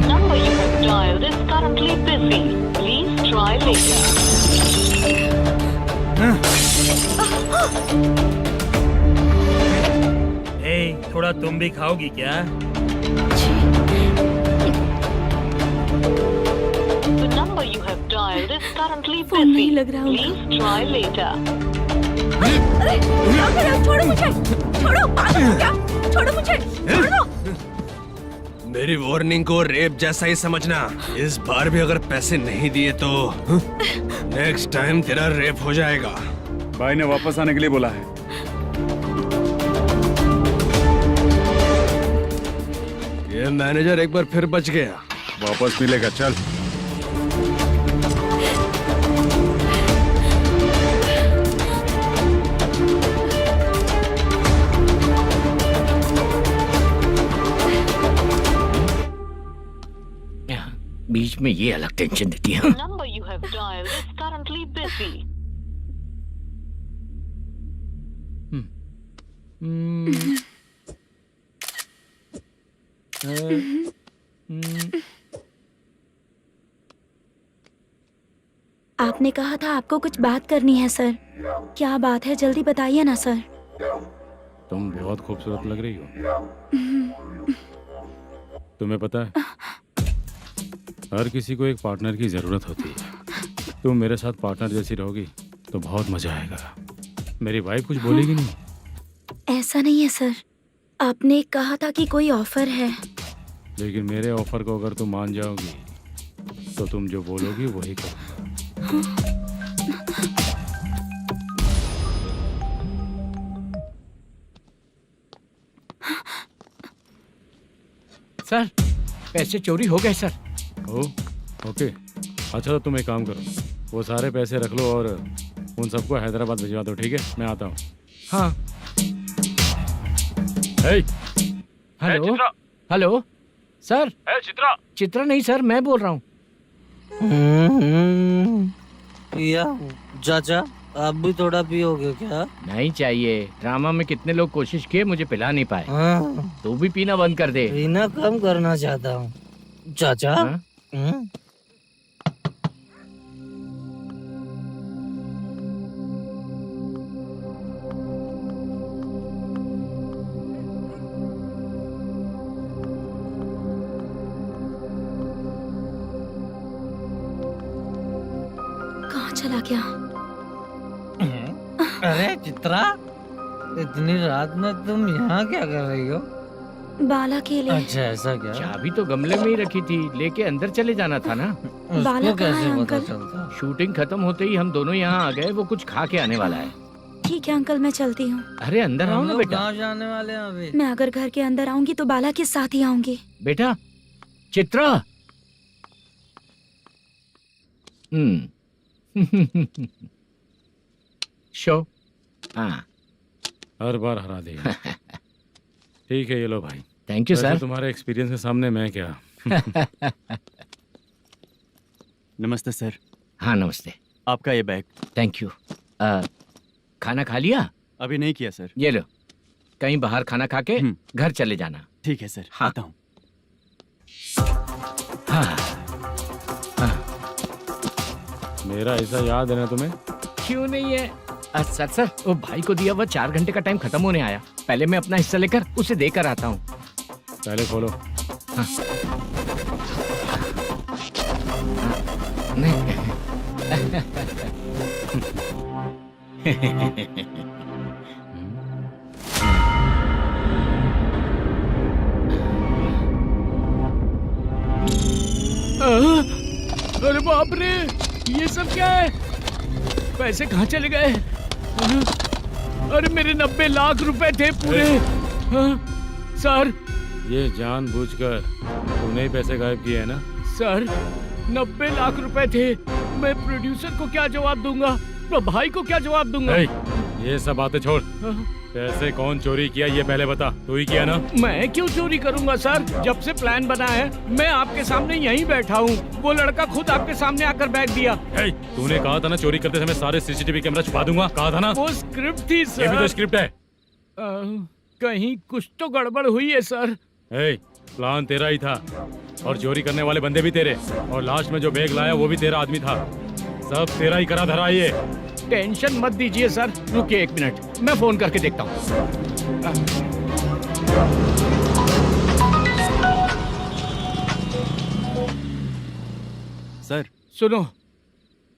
number you have dialed is currently busy. Please try later. थोड़ा तुम भी खाओगी क्या? The number you have dialed is currently busy. Please try later. अरे छोड़ो मुझे, छोड़ो, पागल हो क्या? छोड़ो मुझे, छोड़ो। मेरी वार्निंग को रेप जैसा ही समझना। इस बार भी अगर पैसे नहीं दिए तो नेक्स्ट टाइम तेरा रेप हो जाएगा। भाई ने वापस आने के लिए बोला है। ये मैनेजर एक बार फिर बच गया। वापस मिलेगा, चल। बीच में ये अलग टेंशन देती है। The number you have dialed is currently busy. आपने कहा था आपको कुछ बात करनी है सर। क्या बात है, जल्दी बताइए ना सर। तुम बहुत खूबसूरत लग रही हो। तुम्हें पता है, हर किसी को एक पार्टनर की जरूरत होती है। तुम मेरे साथ पार्टनर जैसी रहोगी तो बहुत मजा आएगा। मेरी वाइफ कुछ बोलेगी नहीं? ऐसा नहीं है सर, आपने कहा था कि कोई ऑफर है। लेकिन मेरे ऑफर को अगर तुम मान जाओगी तो तुम जो बोलोगी वही करो। सर, पैसे चोरी हो गए सर। ओके, अच्छा तो तुम एक काम करो, वो सारे पैसे रख लो और उन सबको हैदराबाद भिजवा दो, ठीक है? मैं आता हूँ। हाँ। Hello hello sir. Chitra. Chitra नहीं सर, मैं बोल रहा हूँ। या चाचा, आप भी थोड़ा पियोगे क्या? नहीं चाहिए। ड्रामा में कितने लोग कोशिश किए, मुझे पिला नहीं पाए। तू भी पीना बंद कर दे। पीना कम करना चाहता हूँ चाचा। कहाँ चला गया? अरे चित्रा, इतनी रात में तुम यहाँ क्या कर रही हो? बाला के लिए। अच्छा ऐसा क्या? चाबी तो गमले में ही रखी थी, लेके अंदर चले जाना था ना। बाला कहाँ है पता अंकल? चलता? शूटिंग खत्म होते ही हम दोनों यहाँ आ गए। वो कुछ खा के आने वाला है। ठीक है अंकल, मैं चलती हूँ। अरे अंदर आओ ना बेटा। कहाँ जाने वाले हैं अभी? मैं अगर घर के अंदर आऊंगी तो बाला के साथ ही आऊंगी। बेटा चित्रा। शो। हाँ, हर बार हरा देगा। ठीक है, ये लो भाई। Thank you sir. तुम्हारे एक्सपीरियंस के सामने मैं क्या। नमस्ते सर। हाँ नमस्ते। आपका ये बैग। Thank you. खाना खा लिया? अभी नहीं किया सर। ये लो, कहीं बाहर खाना खा के घर चले जाना। ठीक है सर। हाँ। आता हूँ। हाँ। मेरा ऐसा याद है ना तुम्हें? क्यों नहीं है सर। सर वो भाई को दिया हुआ 4 घंटे का टाइम खत्म होने आया। पहले मैं अपना हिस्सा लेकर उसे देकर आता हूँ। पहले खोलो। हाँ। अरे बाप रे, ये सब क्या है? पैसे कहाँ चले गए? अरे मेरे 90 लाख रुपए थे पूरे। सर, ये जानबूझकर तूने ही पैसे गायब किए हैं ना? सर 90 लाख रुपए थे। मैं प्रोड्यूसर को क्या जवाब दूंगा, तो भाई को क्या जवाब दूंगा? ये सब बातें छोड़। पैसे कौन चोरी किया ये पहले बता। तू ही किया ना? मैं क्यों चोरी करूंगा सर? जब से प्लान बना है मैं आपके सामने यहीं बैठा हूँ। वो लड़का खुद आपके सामने आकर बैग दिया। तूने कहा था ना चोरी करते समय सारे सीसीटीवी कैमरा छुपा दूंगा, कहा था ना? वो स्क्रिप्ट थी सर। ये भी तो स्क्रिप्ट है। कहीं कुछ तो गड़बड़ हुई है सर। प्लान तेरा ही था और चोरी करने वाले बंदे भी तेरे, और लास्ट में जो बैग लाया वो भी तेरा आदमी था। सब तेरा ही करा धरा। ये टेंशन मत दीजिए सर। रुकिए 1 मिनट, मैं फोन करके देखता हूँ। सर सुनो,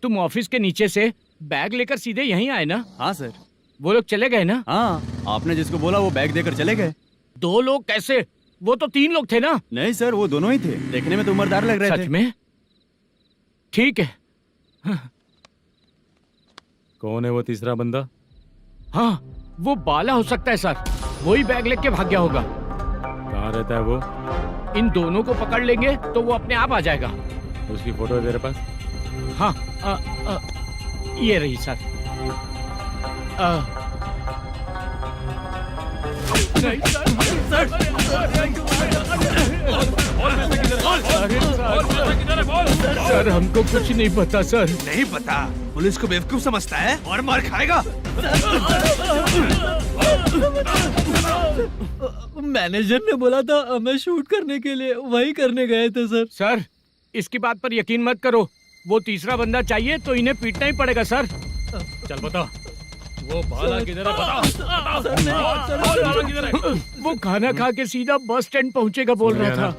तुम ऑफिस के नीचे से बैग लेकर सीधे यहीं आए ना? हाँ सर। वो लोग चले गए ना? हाँ, आपने जिसको बोला वो बैग देकर चले गए। 2 लोग कैसे? वो तो 3 लोग थे ना? नहीं सर, वो दोनों ही थे। देखने में तो उम्रदार लग रहे थे। सच में? ठीक है। कौन है वो तीसरा बंदा? हाँ, वो बाला हो सकता है सर। वही बैग लेके भाग गया होगा। कहाँ रहता है वो? इन दोनों को पकड़ लेंगे तो वो अपने आप आ जाएगा। उसकी फोटो है तेरे पास? हाँ ये रही सर। नहीं सर हमको कुछ नहीं पता सर। नहीं पता? पुलिस को बेवकूफ समझता है और मार खाएगा। मैनेजर ने बोला था हमें शूट करने के लिए, वही करने गए थे सर। सर इसकी बात पर यकीन मत करो, वो तीसरा बंदा चाहिए तो इन्हें पीटना ही पड़ेगा सर। चल बता, वो बाला किधर है? बता। बाला किधर है? वो खाना खा के सीधा बस स्टैंड पहुंचेगा बोल रहा था।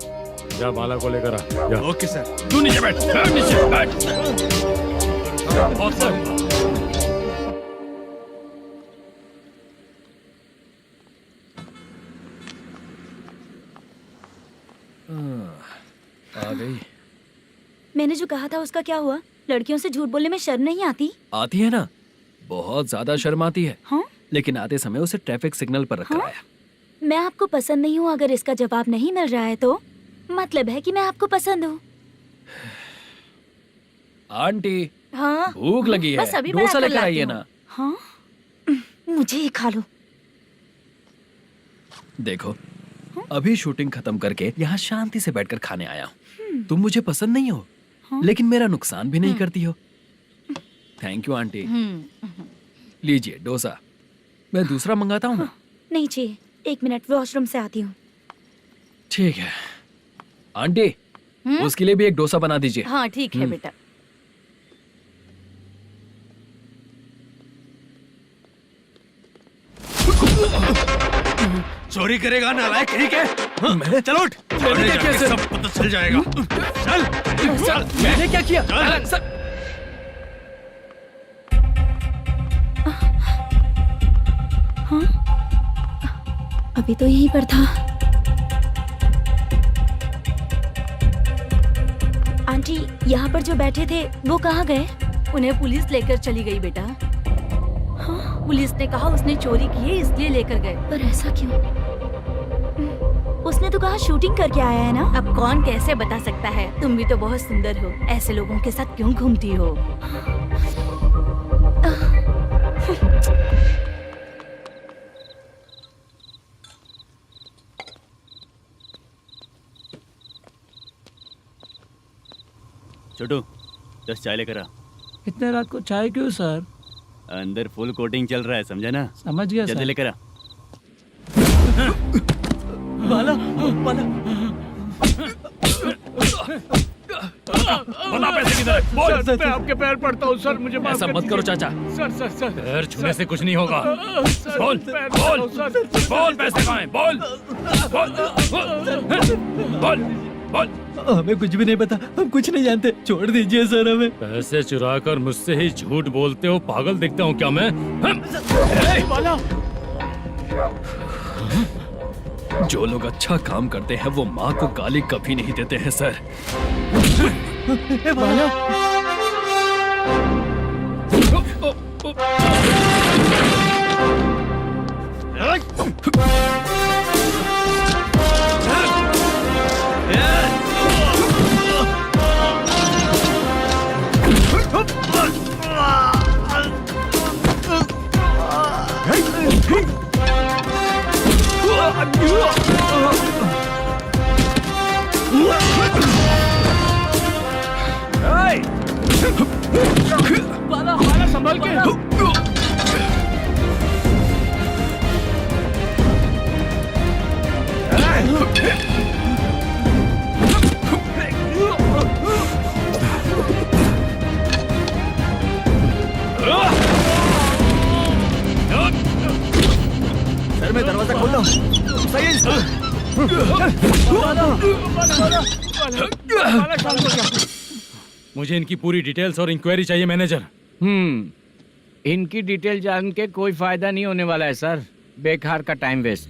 जा बाला को लेकर आ। जा। Okay sir. तू नीचे बैठ। नीचे बैठ। आ गई। मैंने जो कहा था उसका क्या हुआ? लड़कियों से झूठ बोलने में शर्म नहीं आती? आती है ना, बहुत ज्यादा शर्म आती है। हाँ? लेकिन आते समय उसे ट्रैफिक सिग्नल पर रखा हाँ? है। मैं आपको पसंद नहीं हूँ अगर इसका जवाब नहीं मिल रहा है तो मतलब है कि मैं आपको पसंद हूँ। आंटी हाँ? भूख लगी है, बस अभी डोसा बनाकर लेकर लाती आइए हूँ। ना। हाँ? मुझे ही खा लो। देखो अभी शूटिंग खत्म करके यहाँ शांति से बैठकर खाने आया हूँ। तुम मुझे पसंद नहीं हो, लेकिन मेरा नुकसान भी नहीं करती हो। Thank you aunty. लीजिए डोसा। मैं दूसरा मंगाता हूँ ना? नहीं चाहिए, 1 मिनट वॉशरूम से आती हूँ। ठीक है आंटी, उसके लिए भी एक डोसा बना दीजिए। हाँ ठीक है बेटा। चोरी करेगा नालायक कहीं के? चलो उठ। मैंने क्या किया? सब पता चल जाएगा। चल। मैंने क्या किया? हाँ? अभी तो यहीं पर था। आंटी यहाँ पर जो बैठे थे वो कहाँ गए? उन्हें पुलिस लेकर चली गई बेटा। हाँ? पुलिस ने कहा उसने चोरी की है इसलिए लेकर गए। पर ऐसा क्यों? उसने तो कहा शूटिंग करके आया है ना। अब कौन कैसे बता सकता है? तुम भी तो बहुत सुंदर हो, ऐसे लोगों के साथ क्यों घूमती हो? छोटू 10 चाय लेकर आ। इतने रात को चाय क्यों सर? अंदर फुल कोटिंग चल रहा है, समझा ना? समझ गया जल्दी सर। लेकर आ। बाला बाला बता पैसे किधर है? बोल। सर मैं आपके पैर पड़ता हूँ सर, मुझे माफ ऐसा कर मत करो चाचा। सर सर सर पैर छूने से कुछ नहीं होगा। सर, बोल पैर बोल पड़ता हूँ, सर। बोल पैसे कहाँ हैं? बोल बोल बोल बोल। हमें कुछ भी नहीं पता, हम कुछ नहीं जानते, छोड़ दीजिए सर हमें। पैसे चुरा कर मुझसे ही झूठ बोलते हो? पागल दिखता हूँ क्या मैं? बाला जो लोग अच्छा काम करते हैं वो माँ को गाली कभी नहीं देते हैं सर। बाला बाला बाला संभाल के। सर मैं दरवाजा खोलता हूँ। सही है। मुझे इनकी पूरी डिटेल्स और इंक्वायरी चाहिए मैनेजर। इनकी डिटेल जान के कोई फायदा नहीं होने वाला है सर, बेकार का टाइम वेस्ट।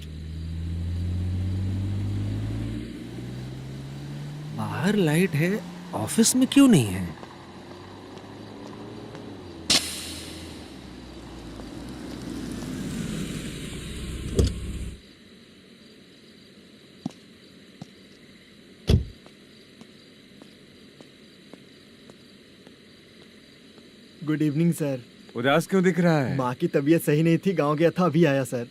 बाहर लाइट है, ऑफिस में क्यों नहीं है? Good evening sir. उदास क्यों दिख रहा है? माँ की तबीयत सही नहीं थी, गांव गया था, अभी आया सर।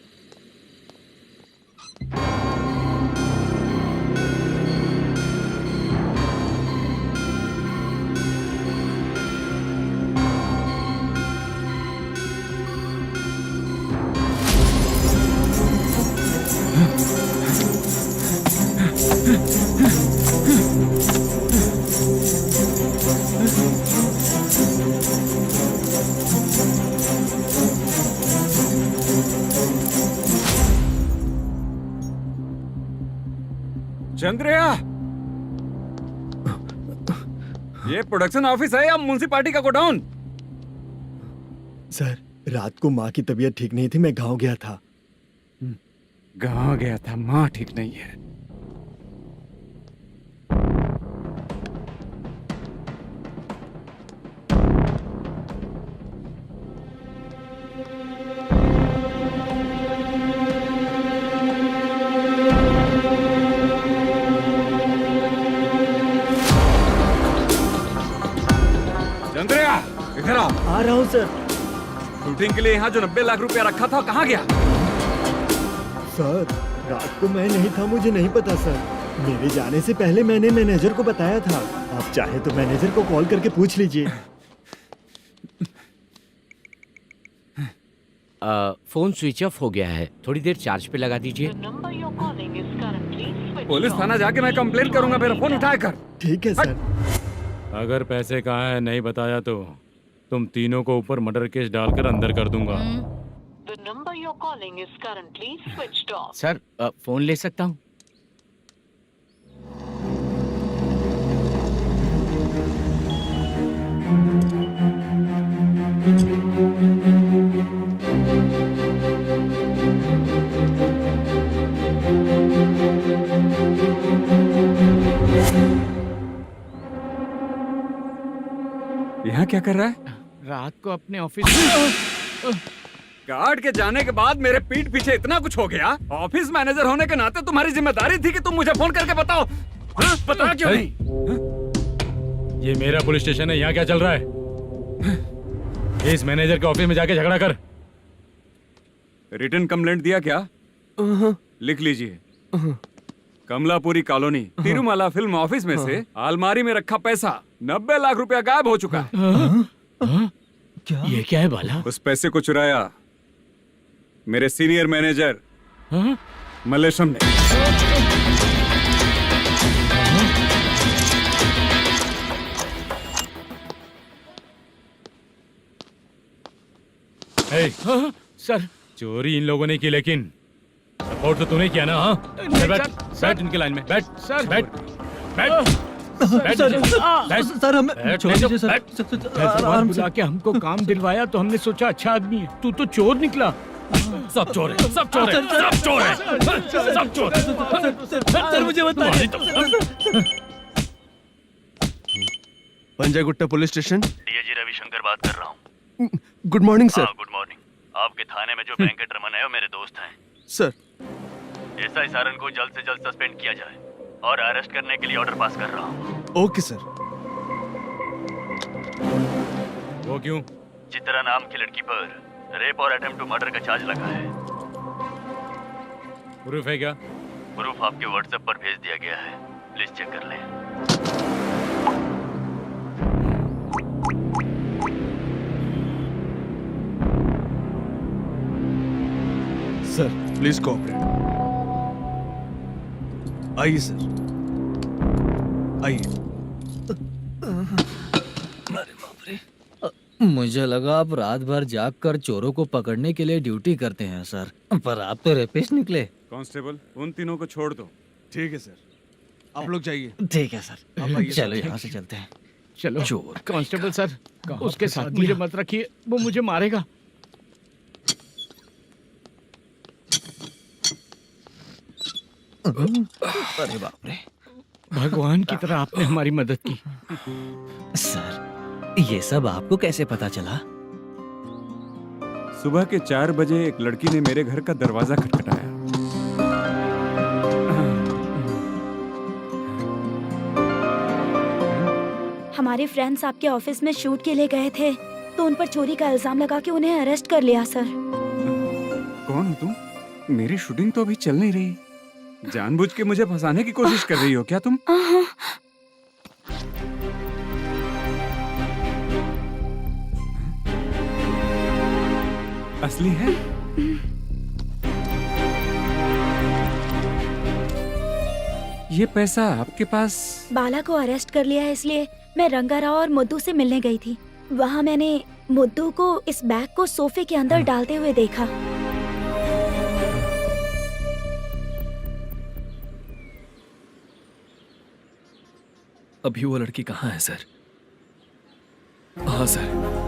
चंद्रया, ये प्रोडक्शन ऑफिस है या म्युनिसिपालिटी का गोडाउन? सर, रात को माँ की तबीयत ठीक नहीं थी, मैं गांव गया था। गांव गया था, माँ ठीक नहीं है। चंद्रया, इधर आओ। आ रहा हूँ सर। शूटिंग के लिए यहाँ जो 90 लाख रुपया रखा था, कहाँ गया? सर, रात को मैं नहीं था, मुझे नहीं पता सर। मेरे जाने से पहले मैंने मैनेजर को बताया था। आप चाहे तो मैनेजर को कॉल करके पूछ लीजिए। फोन स्विच ऑफ हो गया है, थोड़ी देर चार्ज पे लगा दीजिए। पुलिस थाना जाके मैं कंप्लेंट करूंगा, मेरा फोन उठाया कर। ठीक है सर। अगर पैसे कहाँ है नहीं बताया तो तुम तीनों को ऊपर मर्डर केस डालकर अंदर कर दूंगा। The number you're calling is currently switched off. Sir, phone ले सकता हूँ? यहाँ क्या कर रहा है? रात को अपने ऑफिस गार्ड के जाने के बाद मेरे पीठ पीछे इतना कुछ हो गया। ऑफिस मैनेजर होने के नाते तुम्हारी जिम्मेदारी थी कि तुम मुझे फोन करके बताओ। हाँ? पता क्यों नहीं? ये मेरा पुलिस स्टेशन है, यहाँ क्या चल रहा है? इस मैनेजर के ऑफिस में जाके झगड़ा कर। रिटन कंप्लेंट दिया क्या? लिख लीजिए। Kamalapuri colony, Tirumala film office में से अलमारी में रखा पैसा 90 लाख रुपया गायब हो चुका है। क्या? ये क्या है बाला? उस पैसे को चुराया मेरे सीनियर मैनेजर मलेशम ने। सर, चोरी इन लोगों ने की, लेकिन सपोर्ट तो तूने किया ना? हाँ, बैठ इनके लाइन में, बैठ सर, बैठ बैठ सर, हमें छोड़ दीजिए सर। आराम बुला के हमको काम दिलवाया तो हमने सोचा अच्छा आदमी है, तू तो चोर निकला। सब चोर है, सब चोर है, सब चोर है, सब चोर है। सर, मुझे बताइए। Panjagutta police station, DIG Ravishankar बात कर रहा हूँ। Good morning sir. Good morning. आपके थाने में जो वेंकट रमन है वो मेरे दोस्त हैं। सर, एसआई सारन को जल्द से जल्द सस्पेंड किया जाए और अरेस्ट करने के लिए ऑर्डर पास कर रहा हूँ। Okay sir. वो क्यों? चित्रा नाम की लड़की पर रेप और अटेम्प्ट टू मर्डर का चार्ज लगा है। प्रूफ है क्या? प्रूफ आपके व्हाट्सएप पर भेज दिया गया है, प्लीज चेक कर लें। Sir, please cooperate. आइए सर, आइए। मुझे लगा आप रात भर जाग कर चोरों को पकड़ने के लिए ड्यूटी करते हैं सर, पर आप तो रेपिस्ट निकले। कांस्टेबल, उन तीनों को छोड़ दो। ठीक है सर, आप लोग जाइए। ठीक है सर, चलो यहाँ से चलते हैं। चलो। चोर कांस्टेबल सर, उसके साथ मुझे मत रखिए, वो मुझे मारेगा। अरे बाप रे, भगवान की तरह आपने हमारी मदद की। सर, ये सब आपको कैसे पता चला? सुबह के 4 बजे एक लड़की ने मेरे घर का दरवाजा खटखटाया। हमारे फ्रेंड्स आपके ऑफिस में शूट के लिए गए थे। तो उन पर चोरी का इल्जाम लगा के उन्हें अरेस्ट कर लिया सर। कौन हो तुम? मेरी शूटिंग तो अभी चल नहीं रही। जानबूझ के मुझे फंसाने की कोशिश कर रही हो क्या तुम? असली है? ये पैसा आपके पास? बाला को अरेस्ट कर लिया है इसलिए मैं रंगाराव और मुद्दू से मिलने गई थी। वहाँ मैंने मुद्दू को इस बैग को सोफे के अंदर डालते हुए देखा। अभी वो लड़की कहाँ है सर? हाँ सर।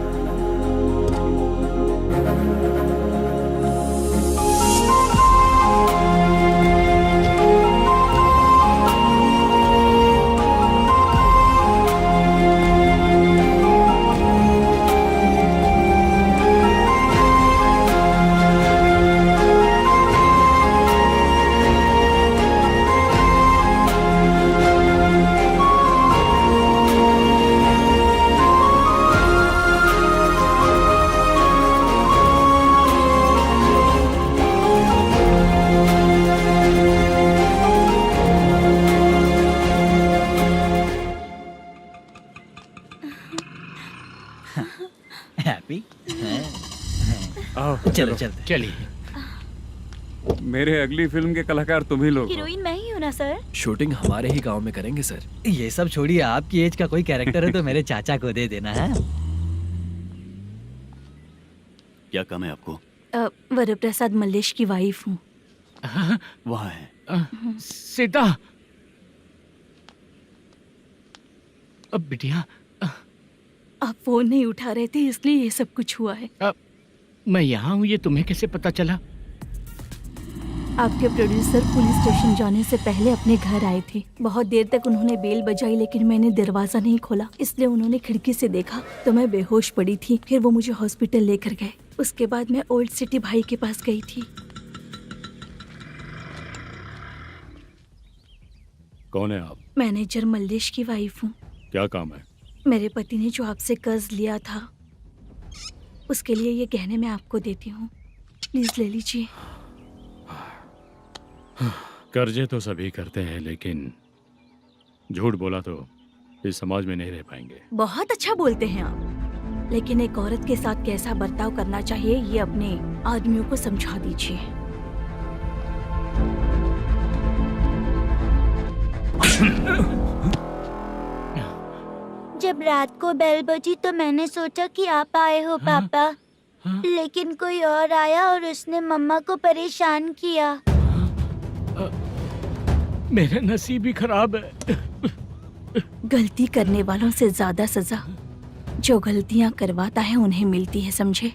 हैप्पी? चलो चलते। चलिए। मेरे अगली फिल्म के कलाकार तुम ही लोग हो। हीरोइन मैं ही हूँ ना सर। शूटिंग हमारे ही गांव में करेंगे सर। ये सब छोड़िए, आपकी एज का कोई कैरेक्टर है तो मेरे चाचा को दे देना है। क्या काम है आपको? वरप्रसाद मल्लेश की वाइफ हूँ। वहाँ है। सीता। अब बिटिया आप फोन नहीं उठा रहे थे इसलिए ये सब कुछ हुआ है। मैं यहाँ हूँ, ये तुम्हें कैसे पता चला? आपके प्रोड्यूसर पुलिस स्टेशन जाने से पहले अपने घर आए थे। बहुत देर तक उन्होंने बेल बजाई लेकिन मैंने दरवाजा नहीं खोला, इसलिए उन्होंने खिड़की से देखा तो मैं बेहोश पड़ी थी। फिर वो मुझे हॉस्पिटल लेकर गए। उसके बाद मैं ओल्ड सिटी भाई के पास गई थी। कौन है आप? मैनेजर मल्लेश की वाइफ हूँ। क्या काम है? मेरे पति ने जो आपसे कर्ज लिया था उसके लिए ये गहने मैं आपको देती हूँ, प्लीज ले लीजिए। कर्जे तो सभी करते हैं लेकिन झूठ बोला तो इस समाज में नहीं रह पाएंगे। बहुत अच्छा बोलते हैं आप, लेकिन एक औरत के साथ कैसा बर्ताव करना चाहिए ये अपने आदमियों को समझा दीजिए। जब रात को बेल बजी तो मैंने सोचा कि आप आए हो पापा, लेकिन कोई और आया और उसने मम्मा को परेशान किया। मेरा नसीब ही खराब है। गलती करने वालों से ज्यादा सजा जो गलतियां करवाता है उन्हें मिलती है, समझे?